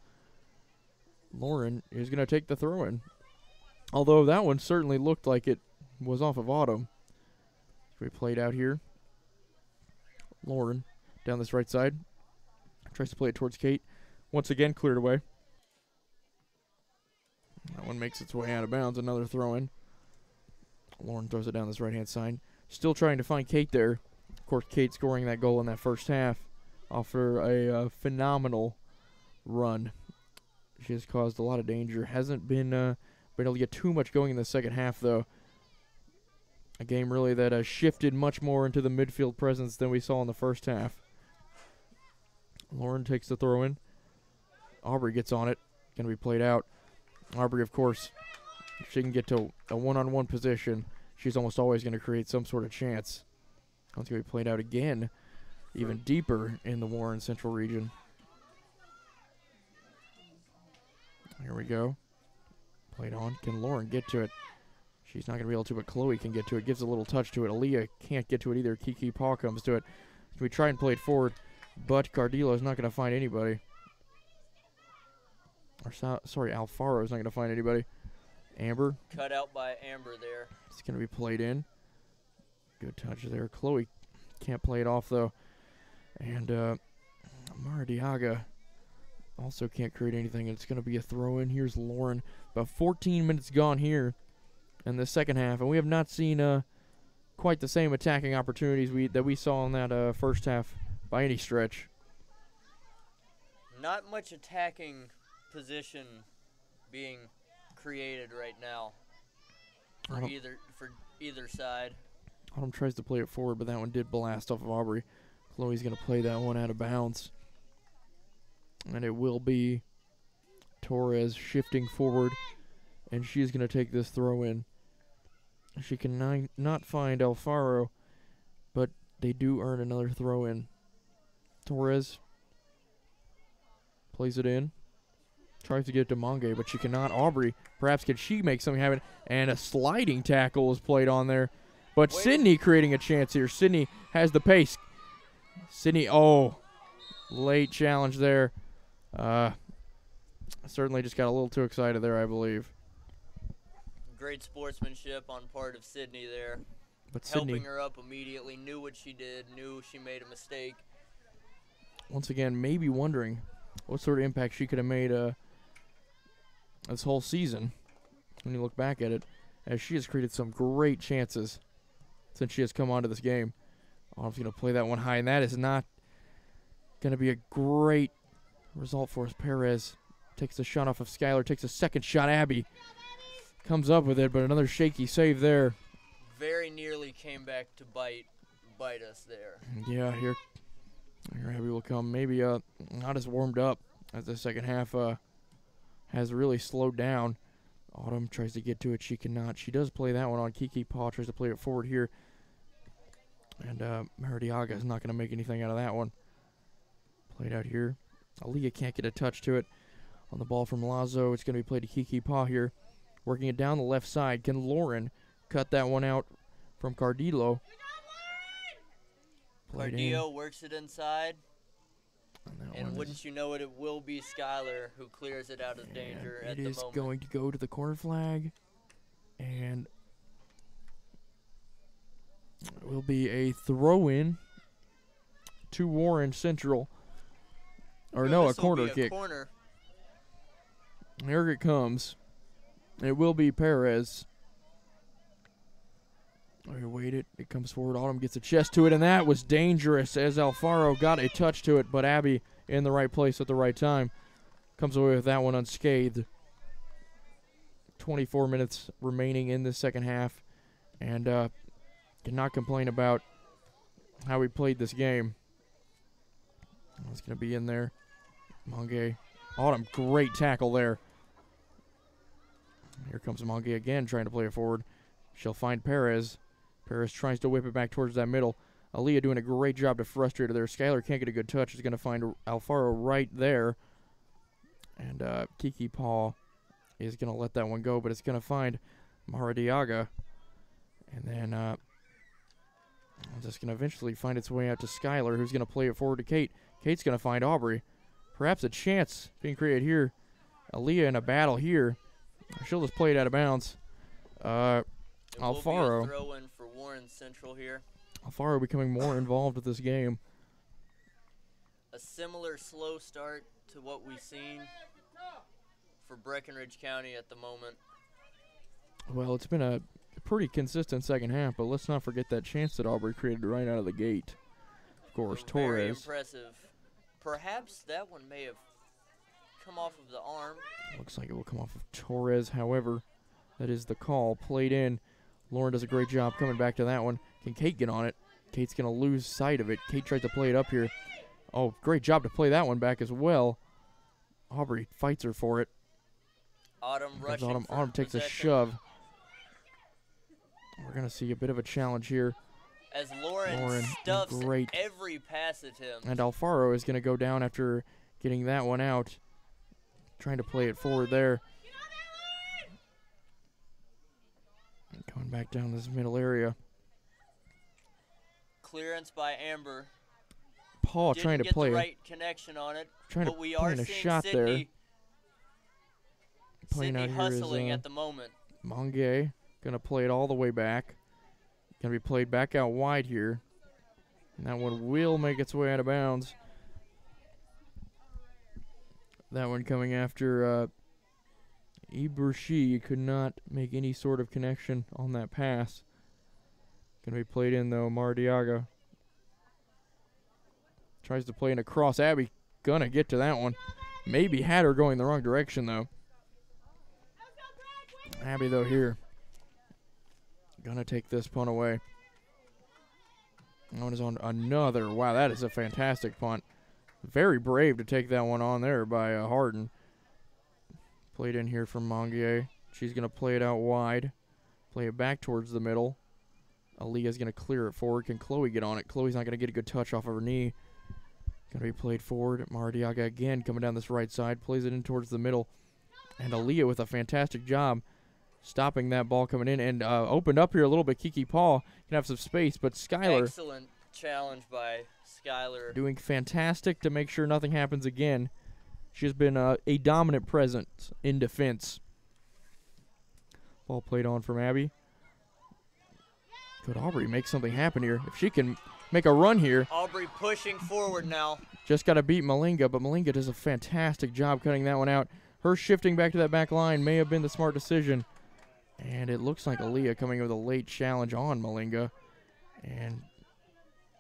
Lauren is going to take the throw-in. Although that one certainly looked like it was off of Autumn. So we played out here. Lauren down this right side. Tries to play it towards Kate. Once again, cleared away. That one makes its way out of bounds. Another throw-in. Lauren throws it down this right-hand side. Still trying to find Kate there. Of course, Kate scoring that goal in that first half off her a phenomenal run. She has caused a lot of danger. Hasn't been able to get too much going in the second half, though. A game really that shifted much more into the midfield presence than we saw in the first half. Lauren takes the throw in. Aubrey gets on it. Going to be played out. Aubrey, of course, if she can get to a one-on-one position, she's almost always going to create some sort of chance. It's going to be played out again, even deeper in the Warren Central region. Here we go. Played on. Can Lauren get to it? She's not going to be able to, but Chloe can get to it. Gives a little touch to it. Aaliyah can't get to it either. Kiki Paul comes to it. We try and play it forward, but Cardillo is not going to find anybody. Or sorry, Alfaro is not going to find anybody. Amber. Cut out by Amber there. It's going to be played in. Good touch there. Chloe can't play it off, though. And Maradiaga also can't create anything. It's going to be a throw-in. Here's Lauren. About 14 minutes gone here in the second half, and we have not seen quite the same attacking opportunities that we saw in that first half by any stretch. Not much attacking position being created right now for either side. Autumn tries to play it forward, but that one did blast off of Aubrey. Chloe's going to play that one out of bounds. And it will be Torres shifting forward, and she's going to take this throw in. She can not find Alfaro, but they do earn another throw in. Torres plays it in. Tries to get it to Mange, but she cannot. Aubrey, perhaps can she make something happen? And a sliding tackle is played on there. But Sydney creating a chance here. Sydney has the pace. Sydney, late challenge there. Certainly just got a little too excited there, I believe. Great sportsmanship on part of Sydney there. But Sydney, helping her up immediately, knew what she did, knew she made a mistake. Once again, maybe wondering what sort of impact she could have made this whole season when you look back at it, as she has created some great chances since she has come onto this game. Autumn's going to play that one high, and that is not going to be a great result for us. Perez takes a shot off of Skylar, takes a second shot. Abby comes up with it, but another shaky save there. Very nearly came back to bite us there. Yeah, here Abby will come. Maybe not as warmed up as the second half has really slowed down. Autumn tries to get to it. She cannot. She does play that one on. Kiki Paw tries to play it forward here. And Maradiaga is not going to make anything out of that one. Played out here. Aaliyah can't get a touch to it. On the ball from Lazo, it's going to be played to Kiki Paw here. Working it down the left side. Can Lauren cut that one out from Cardillo? Cardillo works it inside. And one wouldn't you know it, it will be Skylar who clears it out of danger at the moment. It is going to go to the corner flag. And it will be a throw-in to Warren Central. Or no, a corner kick. Corner. Here it comes. It will be Perez. Wait it. It comes forward. Autumn gets a chest to it, and that was dangerous as Alfaro got a touch to it, but Abby in the right place at the right time comes away with that one unscathed. 24 minutes remaining in the second half, and cannot complain about how we played this game. It's going to be in there. Mange. Autumn, great tackle there. Here comes Mange again trying to play it forward. She'll find Perez. Perez tries to whip it back towards that middle. Aaliyah doing a great job to frustrate her there. Skylar can't get a good touch. She's going to find Alfaro right there. And Kiki Paul is going to let that one go, but it's going to find Maradiaga. And then it's just going to eventually find its way out to Skylar, who's going to play it forward to Kate. Kate's going to find Aubrey. Perhaps a chance being created here. Aaliyah in a battle here. She'll just play it out of bounds. Alfaro. Throw in for Warren Central here. Alfaro becoming more involved with this game. A similar slow start to what we've seen for Breckenridge County at the moment. Well, it's been a pretty consistent second half, but let's not forget that chance that Aubrey created right out of the gate. Of course, Torres. Very impressive. Perhaps that one may have come off of the arm. Looks like it will come off of Torres. However, that is the call. Played in. Lauren does a great job coming back to that one. Can Kate get on it? Kate's going to lose sight of it. Kate tries to play it up here. Oh, great job to play that one back as well. Aubrey fights her for it. Autumn rushing Autumn takes a shove. We're going to see a bit of a challenge here. As Lauren stuffs every pass attempt. And Alfaro is going to go down after getting that one out. Trying to play it forward there. Going back down this middle area. Clearance by Amber. Paul didn't trying to get play the right connection on it. trying to but we put are in a seeing shot there. Sydney, Playing Sydney out here is hustling at the moment. Monge gonna play it all the way back. Gonna be played back out wide here. And that one will make its way out of bounds. That one coming after Ibershi could not make any sort of connection on that pass. Gonna be played in though. Mardiaga tries to play in a cross. Abby gonna get to that one. Maybe had her going the wrong direction though. Abby though here gonna take this punt away. That one is on another. Wow, that is a fantastic punt. Very brave to take that one on there by Harden. Played in here from Mongier. She's going to play it out wide. Play it back towards the middle. Aaliyah's going to clear it forward. Can Chloe get on it? Chloe's not going to get a good touch off of her knee. Going to be played forward. Mardiaga again coming down this right side. Plays it in towards the middle. And Aaliyah with a fantastic job stopping that ball coming in. And opened up here a little bit. Kiki Paul can have some space. But Skylar. Excellent challenge by Skylar. Doing fantastic to make sure nothing happens again. She has been a dominant presence in defense. Ball played on from Abby. Could Aubrey make something happen here? If she can make a run here. Aubrey pushing forward now. Just got to beat Malinga, but Malinga does a fantastic job cutting that one out. Her shifting back to that back line may have been the smart decision. And it looks like Aaliyah coming with a late challenge on Malinga. And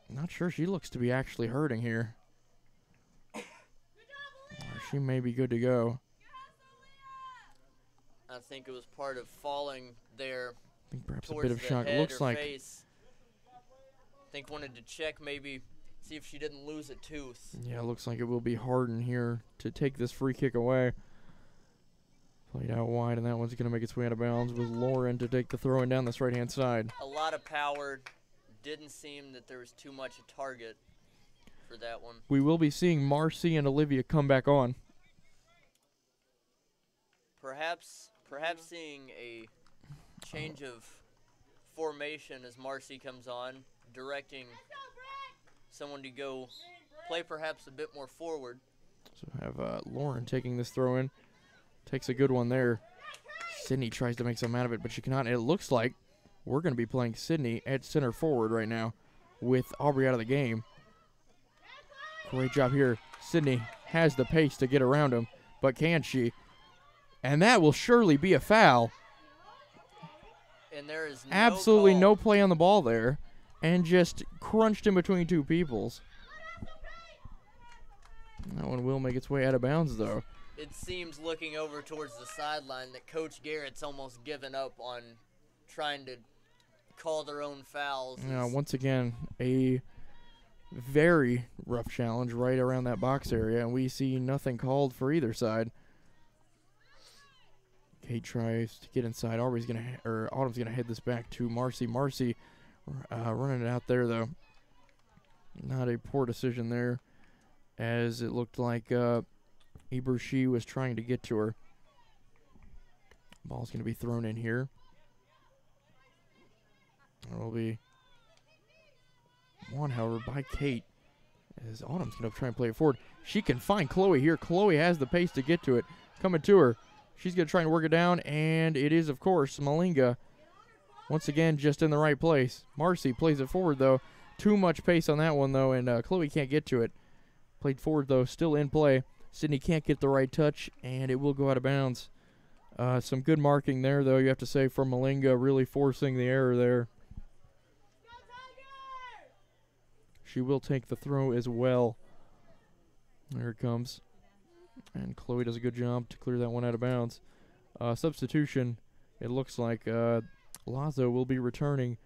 not sure she looks to be actually hurting here. She may be good to go. I think it was part of falling there. I think perhaps a towards bit of the shock. head Looks or like face. I think wanted to check, maybe see if she didn't lose a tooth. yeah, it looks like it will be Harden here to take this free kick away. Played out wide, and that one's going to make its way out of bounds with Lauren to take the throw in down this right-hand side. A lot of power. Didn't seem that there was too much a target for that one. We will be seeing Marcy and Olivia come back on. Perhaps seeing a change of formation as Marcy comes on, directing someone to go play perhaps a bit more forward. So have Lauren taking this throw in. Takes a good one there. Sydney tries to make something out of it, but she cannot. And it looks like we're going to be playing Sydney at center forward right now with Aubrey out of the game. Great job here. Sydney has the pace to get around him, but can she? And that will surely be a foul. And there is Absolutely call. no play on the ball there, and just crunched in between two peoples. That one will make its way out of bounds, though. It seems, looking over towards the sideline, that Coach Garrett's almost given up on trying to call their own fouls. Once again, a very rough challenge right around that box area, and we see nothing called for either side. Kate tries to get inside. Aubrey's Autumn's gonna head this back to Marcy. Marcy running it out there though. Not a poor decision there, as it looked like Ibershi was trying to get to her. Ball's gonna be thrown in here. It will be won, however, by Kate, as Autumn's gonna try and play it forward. She can find Chloe here. Chloe has the pace to get to it. Coming to her. She's going to try and work it down, and it is, of course, Malinga. Once again, just in the right place. Marcy plays it forward, though. Too much pace on that one, though, and Chloe can't get to it. Played forward, though, still in play. Sydney can't get the right touch, and it will go out of bounds. Some good marking there, though, you have to say, from Malinga, really forcing the error there. She will take the throw as well. There it comes. And Chloe does a good job to clear that one out of bounds. Substitution, it looks like Lazo will be returning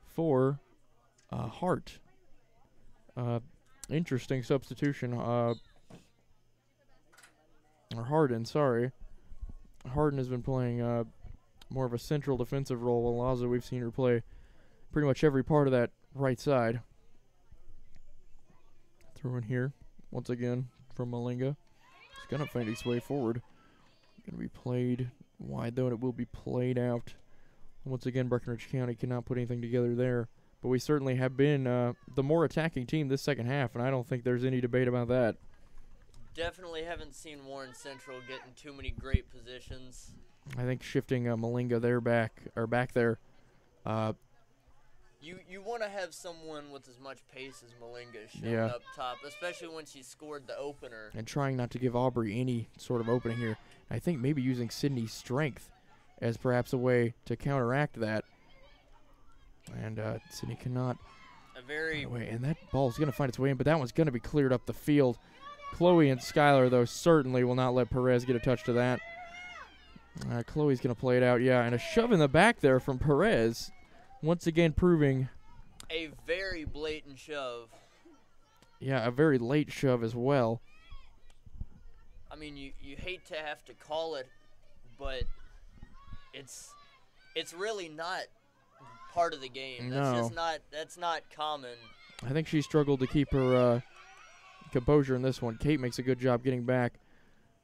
for Hart. Interesting substitution. Or Harden, sorry. Harden has been playing more of a central defensive role, while Lazo, we've seen her play pretty much every part of that right side. Throw in here, once again, from Malinga. It's going to find its way forward. Going to be played wide, though, and it will be played out. Once again, Breckenridge County cannot put anything together there. but we certainly have been the more attacking team this second half, and I don't think there's any debate about that. Definitely haven't seen Warren Central get in too many great positions. I think shifting Malinga back there. You want to have someone with as much pace as Malinga shown Yeah. up top, especially when she scored the opener. And trying not to give Aubrey any sort of opening here. I think maybe using Sydney's strength as perhaps a way to counteract that. And Sydney cannot. And that ball's going to find its way in, but that one's going to be cleared up the field. Chloe and Skylar, though, certainly will not let Perez get a touch to that. Chloe's going to play it out, yeah, and a shove in the back there from Perez. Once again proving. A very blatant shove. Yeah, a very late shove as well. I mean, you hate to have to call it, but it's really not part of the game. No. That's not common. I think she struggled to keep her composure in this one. Kate makes a good job getting back,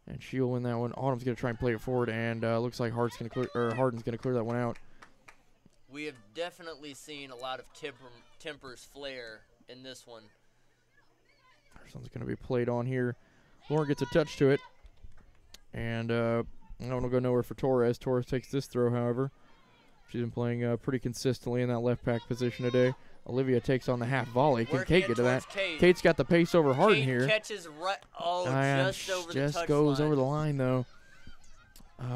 and she'll win that one. Autumn's going to try and play it forward, and looks like Harden's going to clear that one out. We have definitely seen a lot of tempers flare in this one. This one's going to be played on here. Lauren gets a touch to it, and I don't want to go nowhere for Torres. Torres takes this throw, however. She's been playing pretty consistently in that left back position today. Olivia takes on the half volley. Can Kate get to that? Kate's got the pace over Harden here. Catches right. Oh, just over the touch just goes line. over the line, though.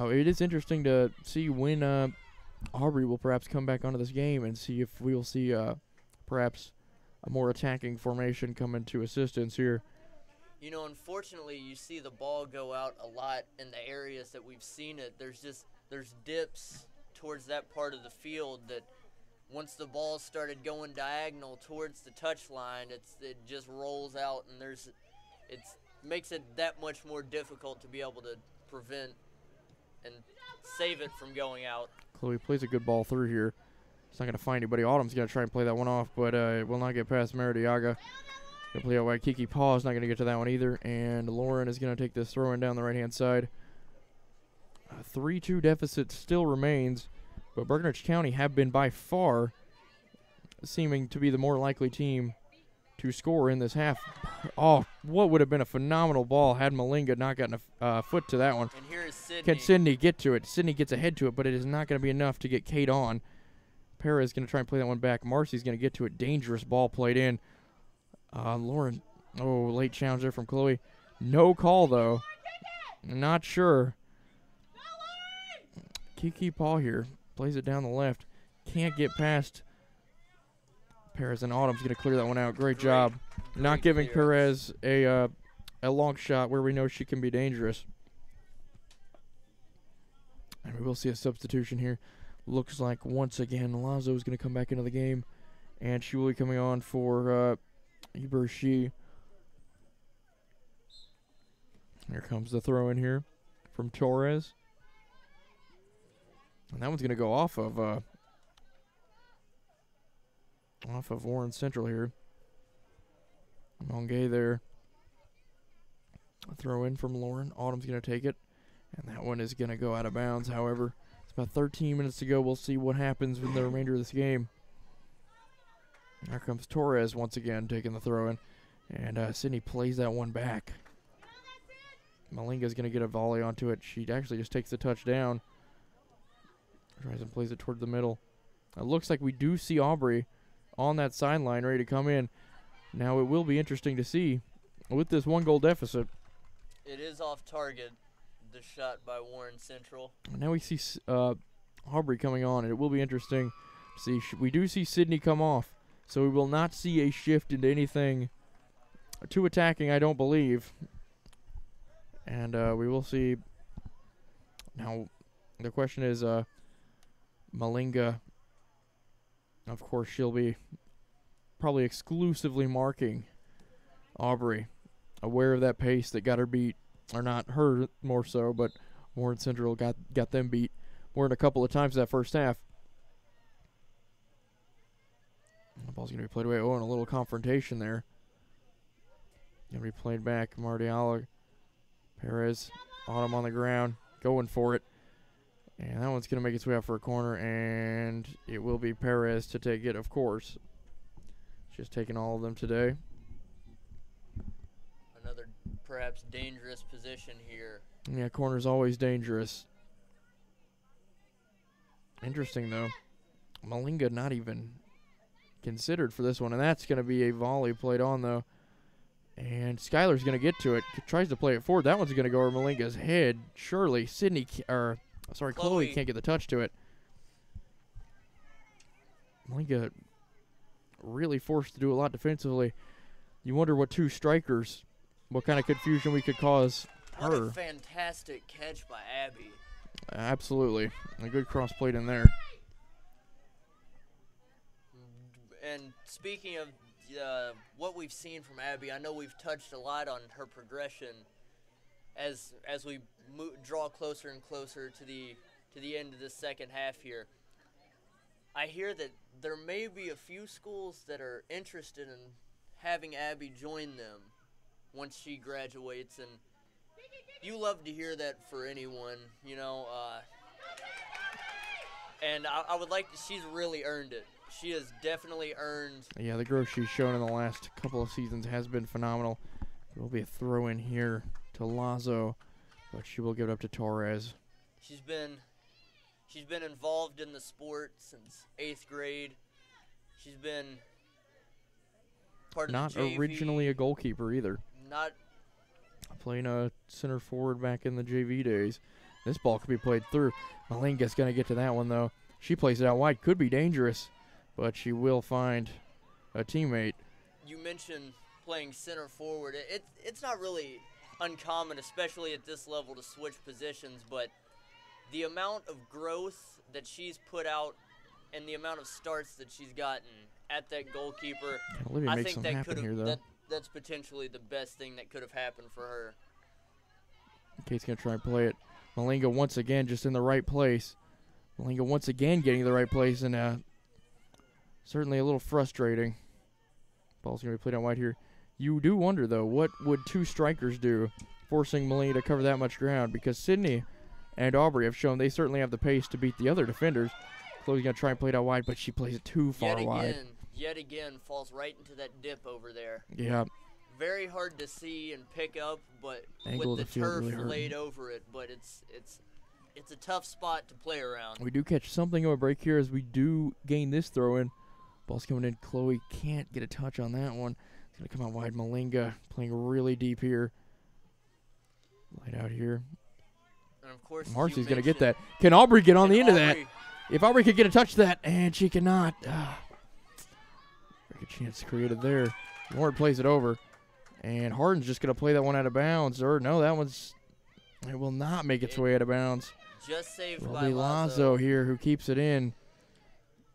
It is interesting to see when Aubrey will perhaps come back onto this game and see if we will see perhaps a more attacking formation come into assistance here. You know, unfortunately, you see the ball go out a lot in the areas that we've seen it. There's dips towards that part of the field that once the ball started going diagonal towards the touch line, it just rolls out, and it makes it that much more difficult to be able to prevent and save it from going out. Chloe plays a good ball through here. It's not going to find anybody. Autumn's going to try and play that one off, but it will not get past Meritiaga. Going to play out wide. Kiki Paw is not going to get to that one either, and Lauren is going to take this throw in down the right-hand side. A 3-2 deficit still remains, but Breckinridge County have been by far seeming to be the more likely team to score in this half. Oh, what would have been a phenomenal ball had Malinga not gotten a foot to that one. And here is Sydney. Can Sydney get to it? Sydney gets ahead to it, but it is not going to be enough to get Kate on. Perez is going to try and play that one back. Marcy's going to get to it. Dangerous ball played in. Lauren, late challenge there from Chloe. No call, though. Not sure. Kiki Paul here. Plays it down the left. Can't get past Perez, and Autumn's going to clear that one out. Great job. Not giving Perez a long shot where we know she can be dangerous. And we will see a substitution here. Looks like once again Lazo is going to come back into the game, and she will be coming on for Ibershi. Here comes the throw in here from Torres. And that one's going to go off of Warren Central here. Mongay there. A throw in from Lauren. Autumn's going to take it. And that one is going to go out of bounds. However, it's about 13 minutes to go. We'll see what happens in the remainder of this game. Here comes Torres once again taking the throw in. And Sydney plays that one back. Malinga's going to get a volley onto it. She actually just takes the touchdown. Tries and plays it toward the middle. It looks like we do see Aubrey on that sideline ready to come in. Now it will be interesting to see with this 1-goal deficit. It is off target, the shot by Warren Central. Now we see Aubrey coming on, and it will be interesting to see. We do see Sydney come off, so we will not see a shift into anything too attacking, I don't believe. And we will see. Now the question is Malinga. Of course, she'll be probably exclusively marking Aubrey, aware of that pace that got her beat, or not her more so, but Warren Central got them beat more than a couple of times that first half. The ball's going to be played away. Oh, and a little confrontation there. Going to be played back. Martiala, Perez, Autumn on the ground, going for it. And that one's going to make its way out for a corner, and it will be Perez to take it, of course. She's taken all of them today. Another perhaps dangerous position here. Yeah, corner's always dangerous. Interesting, though. Malinga not even considered for this one, and that's going to be a volley played on, though. And Skylar's going to get to it. Tries to play it forward. That one's going to go over Malinga's head. Surely, Chloe can't get the touch to it. Malinga really forced to do a lot defensively. You wonder what two strikers, what kind of confusion we could cause her. What a fantastic catch by Abby. Absolutely. A good cross played in there. And speaking of what we've seen from Abby, I know we've touched a lot on her progression as we draw closer and closer to the end of the second half here. I hear that there may be a few schools that are interested in having Abby join them once she graduates, and you love to hear that for anyone, you know. And I would like to, she's really earned it. She has definitely earned. Yeah, the growth she's shown in the last couple of seasons has been phenomenal. There will be a throw in here to Lazo, but she will give it up to Torres. She's been involved in the sport since 8th grade. She's been part of Not the JV. Originally a goalkeeper either. Not playing a center forward back in the JV days. This ball could be played through. Malinga's going to get to that one, though. She plays it out wide. Could be dangerous, but she will find a teammate. You mentioned playing center forward. It's not really uncommon, especially at this level, to switch positions, but the amount of growth that she's put out and the amount of starts that she's gotten at that goalkeeper, Olivia I makes think something that happen could here, though. have that's potentially the best thing that could have happened for her. Kate's going to try and play it. Malinga once again just in the right place. Malinga once again getting the right place, and certainly a little frustrating. Ball's going to be played out wide here. You do wonder, though, what would two strikers do, forcing Malinga to cover that much ground? Because Sydney and Aubrey have shown they certainly have the pace to beat the other defenders. Chloe's going to try and play it out wide, but she plays it too far wide. Yet again, falls right into that dip over there. Yeah. Very hard to see and pick up, but Angle with of the the field turf really laid over it. But it's a tough spot to play around. We do catch something of a break here as we do gain this throw in. Ball's coming in. Chloe can't get a touch on that one. It's going to come out wide. Malinga playing really deep here. Light out here. And of course, Marcy's going to get that. Can Aubrey get on the end of that? If Aubrey could get a touch to that, and she cannot. Very good chance created there. Ward plays it over. And Harden's just going to play that one out of bounds. Or no, that one's, it will not make its way out of bounds. Just saved It'll by be Lazo here who keeps it in.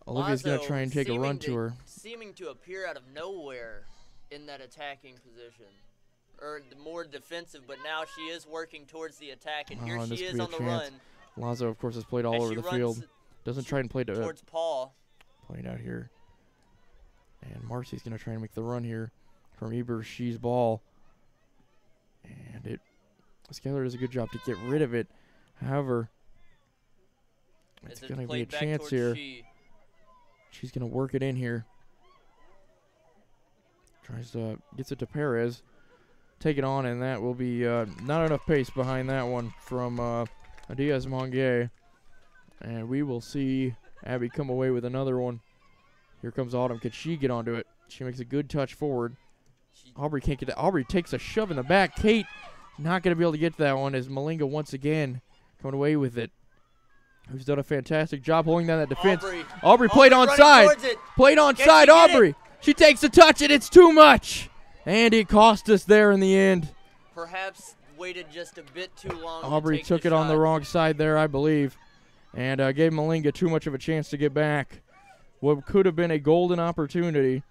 Olivia's going to Lazo try and take a run to her. Seeming to appear out of nowhere in that attacking position. Or the more defensive, but now she is working towards the attack, and here she is on the run. Lazo, of course, has played all over the field. Doesn't try and play towards Paul. Playing out here. And Marcy's going to try and make the run here from Eber's ball. And Skylar does a good job to get rid of it. However, it's going to be a chance here. She's going to work it in here. Gets it to Perez. Take it on, and that will be not enough pace behind that one from Diaz Monge. And we will see Abby come away with another one. Here comes Autumn. Can she get onto it? She makes a good touch forward. Aubrey can't get that. Aubrey takes a shove in the back. Kate not going to be able to get to that one as Malinga once again coming away with it. Who's done a fantastic job holding down that defense. Aubrey played onside. Played onside, Aubrey. She takes a touch, and it's too much. And it cost us there in the end. Perhaps waited just a bit too long. Aubrey took it on the wrong side there, I believe, and gave Malinga too much of a chance to get back. What could have been a golden opportunity.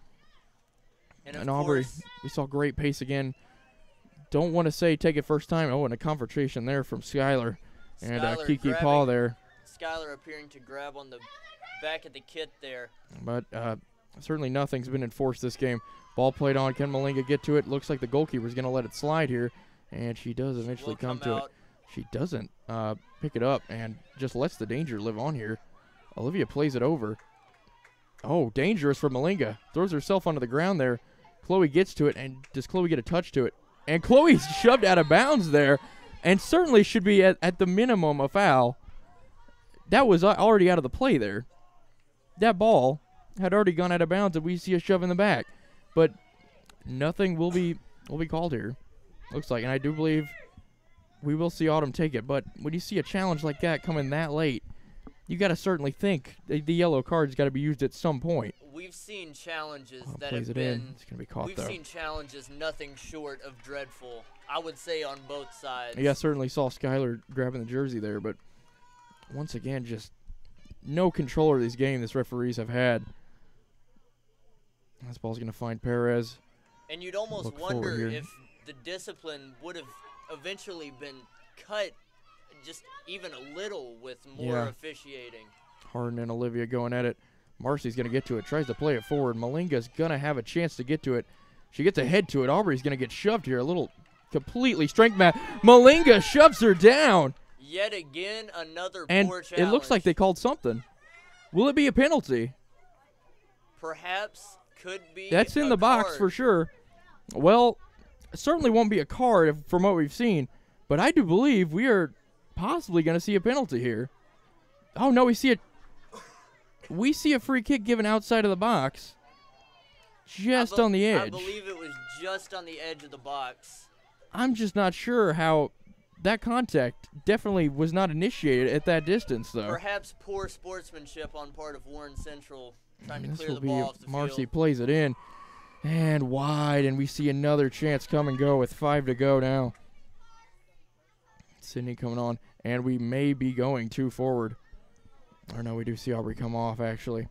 And Aubrey, we saw great pace again. Don't want to say take it first time. Oh, and a confrontation there from Skylar and Kiki Paul there. Skylar appearing to grab on the back of the kit there. But certainly nothing's been enforced this game. Ball played on. Can Malinga get to it? Looks like the goalkeeper's going to let it slide here. And she does eventually come to it. She doesn't pick it up and just lets the danger live on here. Olivia plays it over. Oh, dangerous for Malinga. Throws herself onto the ground there. Chloe gets to it, and does Chloe get a touch to it? And Chloe's shoved out of bounds there, and certainly should be at the minimum a foul. That was already out of the play there. That ball had already gone out of bounds, and we see a shove in the back. But nothing will be called here, looks like. And I do believe we will see Autumn take it. But when you see a challenge like that coming that late, you got to certainly think the yellow card's got to be used at some point. We've seen challenges Plays have it been. in. It's gonna be caught We've though. seen challenges nothing short of dreadful. I would say on both sides. Yeah, certainly saw Skylar grabbing the jersey there, but once again, just no control over this game this referees have had. This ball's going to find Perez. And you'd almost Look forward wonder here. if the discipline would have eventually been cut just even a little with more Yeah. officiating. Harden and Olivia going at it. Marcy's going to get to it, tries to play it forward. Malinga's going to have a chance to get to it. She gets ahead to it. Aubrey's going to get shoved here. A little completely strength match. Malinga shoves her down. Yet again, another And poor challenge. it looks like they called something. Will it be a penalty? Perhaps could be. That's in a the box card. for sure. Well, it certainly won't be a card from what we've seen, but I do believe we are possibly going to see a penalty here. Oh no, we see a free kick given outside of the box, just on the edge. I believe it was just on the edge of the box. I'm just not sure how that contact definitely was not initiated at that distance, though. Perhaps poor sportsmanship on part of Warren Central trying to This clear will the be ball off the Marcy field. plays it in and wide, and we see another chance come and go with 5 to go now. Sydney coming on, and we may be going 2 forward. Or no, we do see Aubrey come off, actually.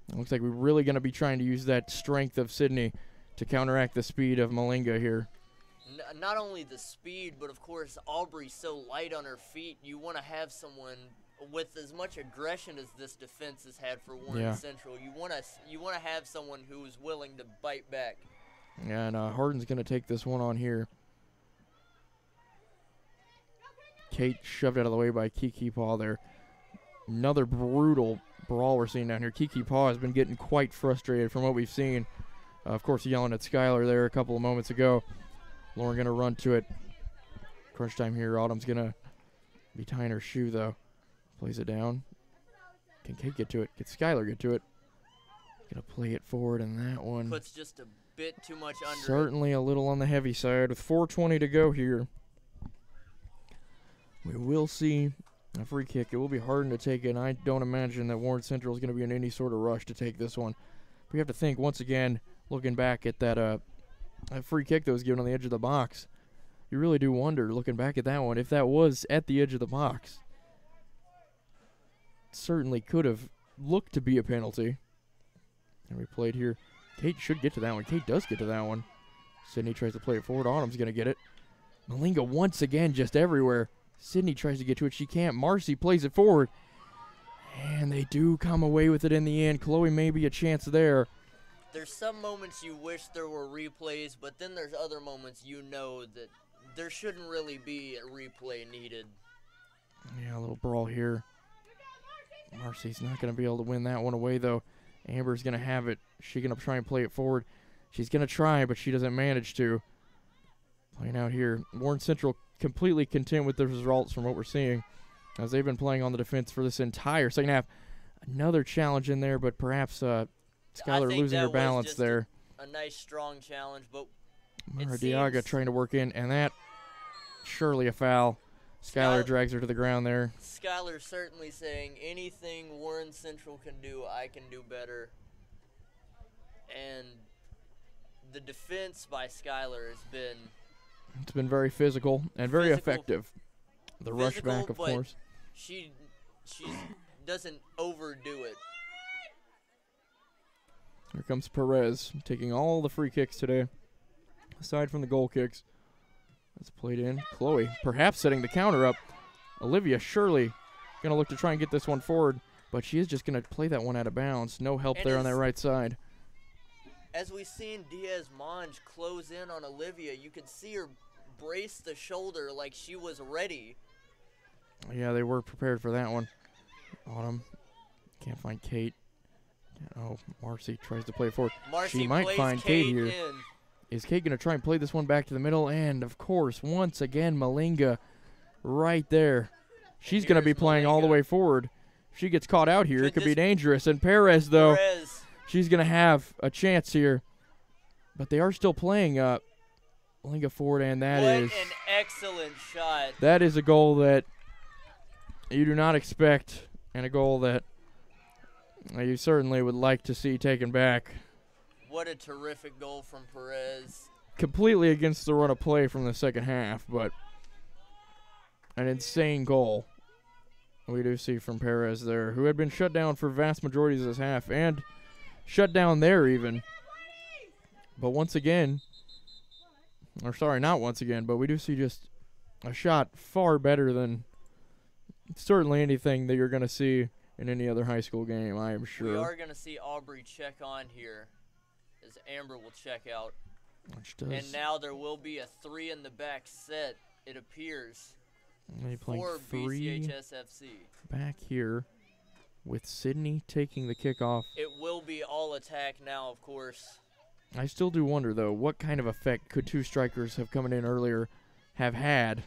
It looks like we're really going to be trying to use that strength of Sydney to counteract the speed of Malinga here. Not only the speed, but of course Aubrey's so light on her feet. You want to have someone with as much aggression as this defense has had for Warren Yeah. Central. You want to have someone who is willing to bite back. And Harden's going to take this one on here. Kate shoved out of the way by Kiki Paw there. Another brutal brawl we're seeing down here. Kiki Paw has been getting quite frustrated from what we've seen. Of course, yelling at Skylar there a couple of moments ago. Lauren going to run to it. Crunch time here. Autumn's going to be tying her shoe, though. Plays it down. Can Kate get to it? Can Skylar get to it? Going to play it forward in that one. Puts just a bit too much under it. Certainly a little on the heavy side with 4:20 to go here. We will see a free kick. It will be Harden to take it, and I don't imagine that Warren Central is going to be in any sort of rush to take this one. We have to think, once again, looking back at that free kick that was given on the edge of the box, you really do wonder, looking back at that one, if that was at the edge of the box. Certainly could have looked to be a penalty. And we played here. Kate should get to that one. Kate does get to that one. Sydney tries to play it forward. Autumn's going to get it. Malinga once again just everywhere. Sydney tries to get to it. She can't. Marcy plays it forward. And they do come away with it in the end. Chloe may be a chance there. There's some moments you wish there were replays, but then there's other moments you know that there shouldn't really be a replay needed. Yeah, a little brawl here. Marcy's not going to be able to win that one away, though. Amber's going to have it. She's going to try and play it forward. She's going to try, but she doesn't manage to. Playing out here. Warren Central completely content with the results from what we're seeing, as they've been playing on the defense for this entire second half. Another challenge in there, but perhaps Skylar losing her balance there. A nice, strong challenge, but Mara it Diaga seems- trying to work in, and that surely a foul. Skylar drags her to the ground there. Skylar's certainly saying anything Warren Central can do, I can do better. And the defense by Skylar has been It's been very physical and very Physical- effective. The rush physical, back, of but course. she doesn't overdo it. Here comes Perez, taking all the free kicks today, aside from the goal kicks. That's played in. Chloe, perhaps setting the counter up. Olivia surely going to look to try and get this one forward, but she is just going to play that one out of bounds. No help And there on as- that right side. As we've seen Diaz Monge close in on Olivia, you could see her brace the shoulder like she was ready. Yeah, they were prepared for that one. Autumn can't find Kate. Oh, Marcy tries to play it forward. Marcy She might plays find Kate here. in. Is Kate going to try and play this one back to the middle? And, of course, once again, Malinga right there. She's going to be here's playing all the Malinga. way forward. If she gets caught out here, it could be this- dangerous. And Perez, though, Perez. she's going to have a chance here. But they are still playing Malinga forward, and What an excellent shot. that is a goal that you do not expect, and a goal that you certainly would like to see taken back. What a terrific goal from Perez. Completely against the run of play from the second half, but an insane goal we do see from Perez there, who had been shut down for vast majorities of this half, and shut down there even. But once again, or sorry, not once again, but we do see just a shot far better than certainly anything that you're going to see in any other high school game, I am sure. We are going to see Aubrey check on here as Amber will check out. Which does, And now there will be a 3 in the back set, it appears, they playing for 3 BCHSFC. back here with Sydney taking the kickoff. It will be all attack now, of course. I still do wonder, though, what kind of effect could two strikers have coming in earlier have had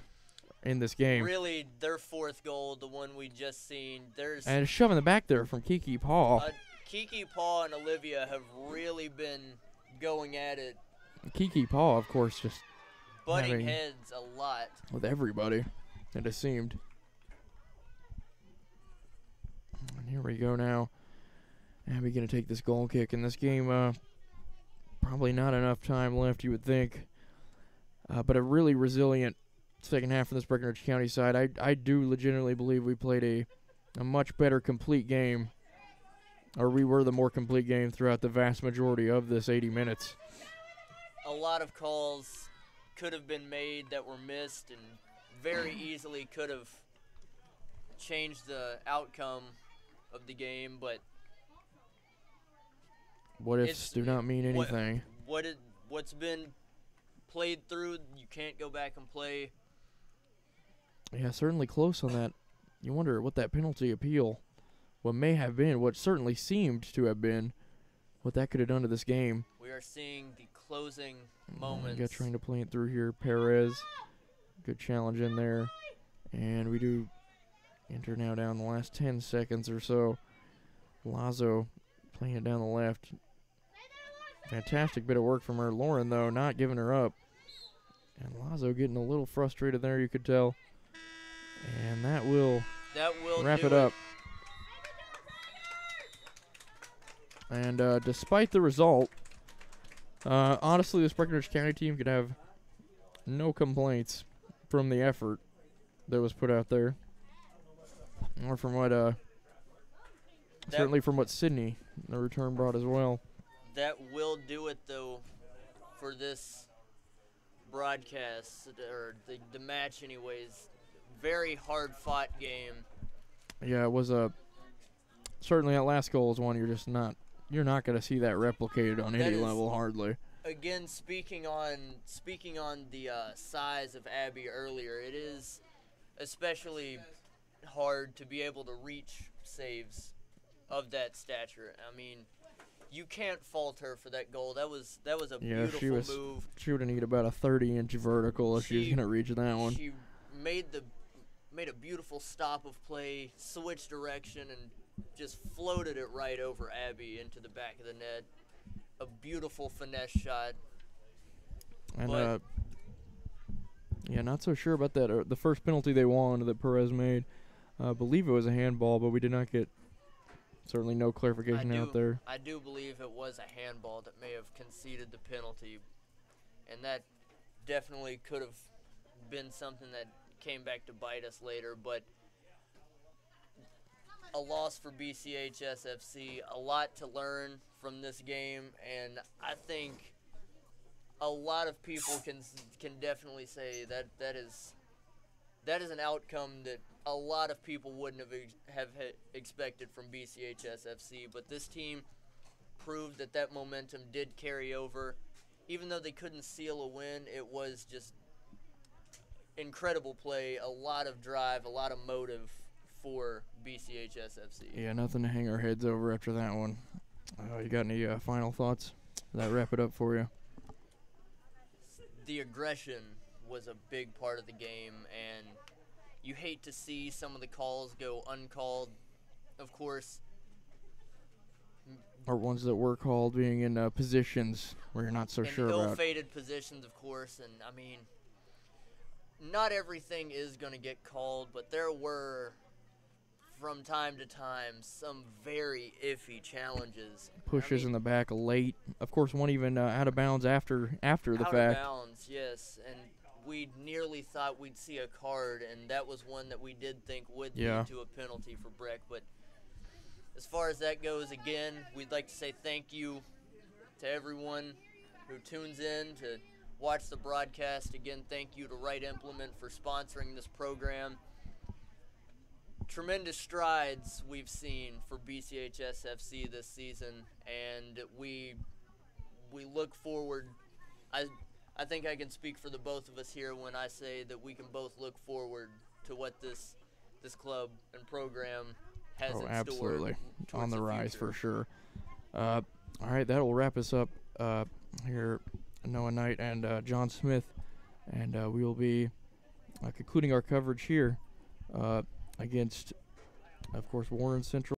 in this game? Really, their 4th goal, the one we just seen, there's And a shove in the back there from Kiki Paul. Kiki, Paul, and Olivia have really been going at it, Kiki Paul, of course, just butting having- heads a lot. with everybody, it has seemed. And here we go now. Abby going to take this goal kick in this game. Probably not enough time left, you would think. But a really resilient second half from this Breckenridge County side. I do legitimately believe we played a much better complete game. Or we were the more complete game throughout the vast majority of this 80 minutes. A lot of calls could have been made that were missed and very easily could have changed the outcome of the game, but What ifs It's- do not mean what- anything. what's been played through, you can't go back and play. Yeah, certainly close on that. You wonder what that penalty appeal, what may have been, what certainly seemed to have been, what that could have done to this game. We are seeing the closing Got moments. trying to play it through here. Perez, good challenge in there. And we do enter now down the last 10 seconds or so. Lazo playing it down the left. Fantastic bit of work from her. Lauren, though, not giving her up. And Lazo getting a little frustrated there, you could tell. And that will That will wrap do it up. And despite the result, honestly, this Breckenridge County team could have no complaints from the effort that was put out there, or from what, certainly from what Sydney, the return, brought as well. That will do it, though, for this broadcast, or the match anyways. Very hard-fought game. Yeah, it was certainly that last goal is one you're not going to see that replicated on That any is- level, hardly. Again, speaking on the size of Abby earlier, it is especially hard to be able to reach saves of that stature. I mean, you can't fault her for that goal. That was a Yeah, beautiful move. she would need about a 30-inch vertical if she was She- going to reach that one. She made a beautiful stop of play, switched direction, and just floated it right over Abby into the back of the net. A beautiful finesse shot. And But- yeah, not so sure about that. The first penalty they won that Perez made, I believe it was a handball, but we did not get certainly no clarification out there. I do believe it was a handball that may have conceded the penalty, and that definitely could have been something that came back to bite us later, but a loss for BCHSFC, a lot to learn from this game, and I think a lot of people can definitely say that is an outcome that a lot of people wouldn't have expected from BCHSFC, but this team proved that momentum did carry over. Even though they couldn't seal a win, it was just incredible play, a lot of drive, a lot of motive for BCHSFC. Yeah, nothing to hang our heads over after that one. You got any final thoughts? That wrap it up for you. The aggression was a big part of the game, and you hate to see some of the calls go uncalled. Of course, Or ones that were called being in positions where you're not so in sure about. ill-fated positions, of course, and I mean, not everything is going to get called, but there were, from time to time, some very iffy challenges. Pushes in the back late. Of course, one even out of bounds after the out fact. Of bounds, yes, and we nearly thought we'd see a card, and that was one that we did think would lead to a penalty for Breck. But as far as that goes, again, we'd like to say thank you to everyone who tunes in to watch the broadcast. Again, thank you to Right Implement for sponsoring this program. Tremendous strides we've seen for BCHSFC this season, and we look forward. I think I can speak for the both of us here when I say that we can both look forward to what this club and program has in store. Absolutely. On the rise future. for sure. All right, that will wrap us up here, Noah Knight and John Smith, and we will be concluding our coverage here against, of course, Warren Central.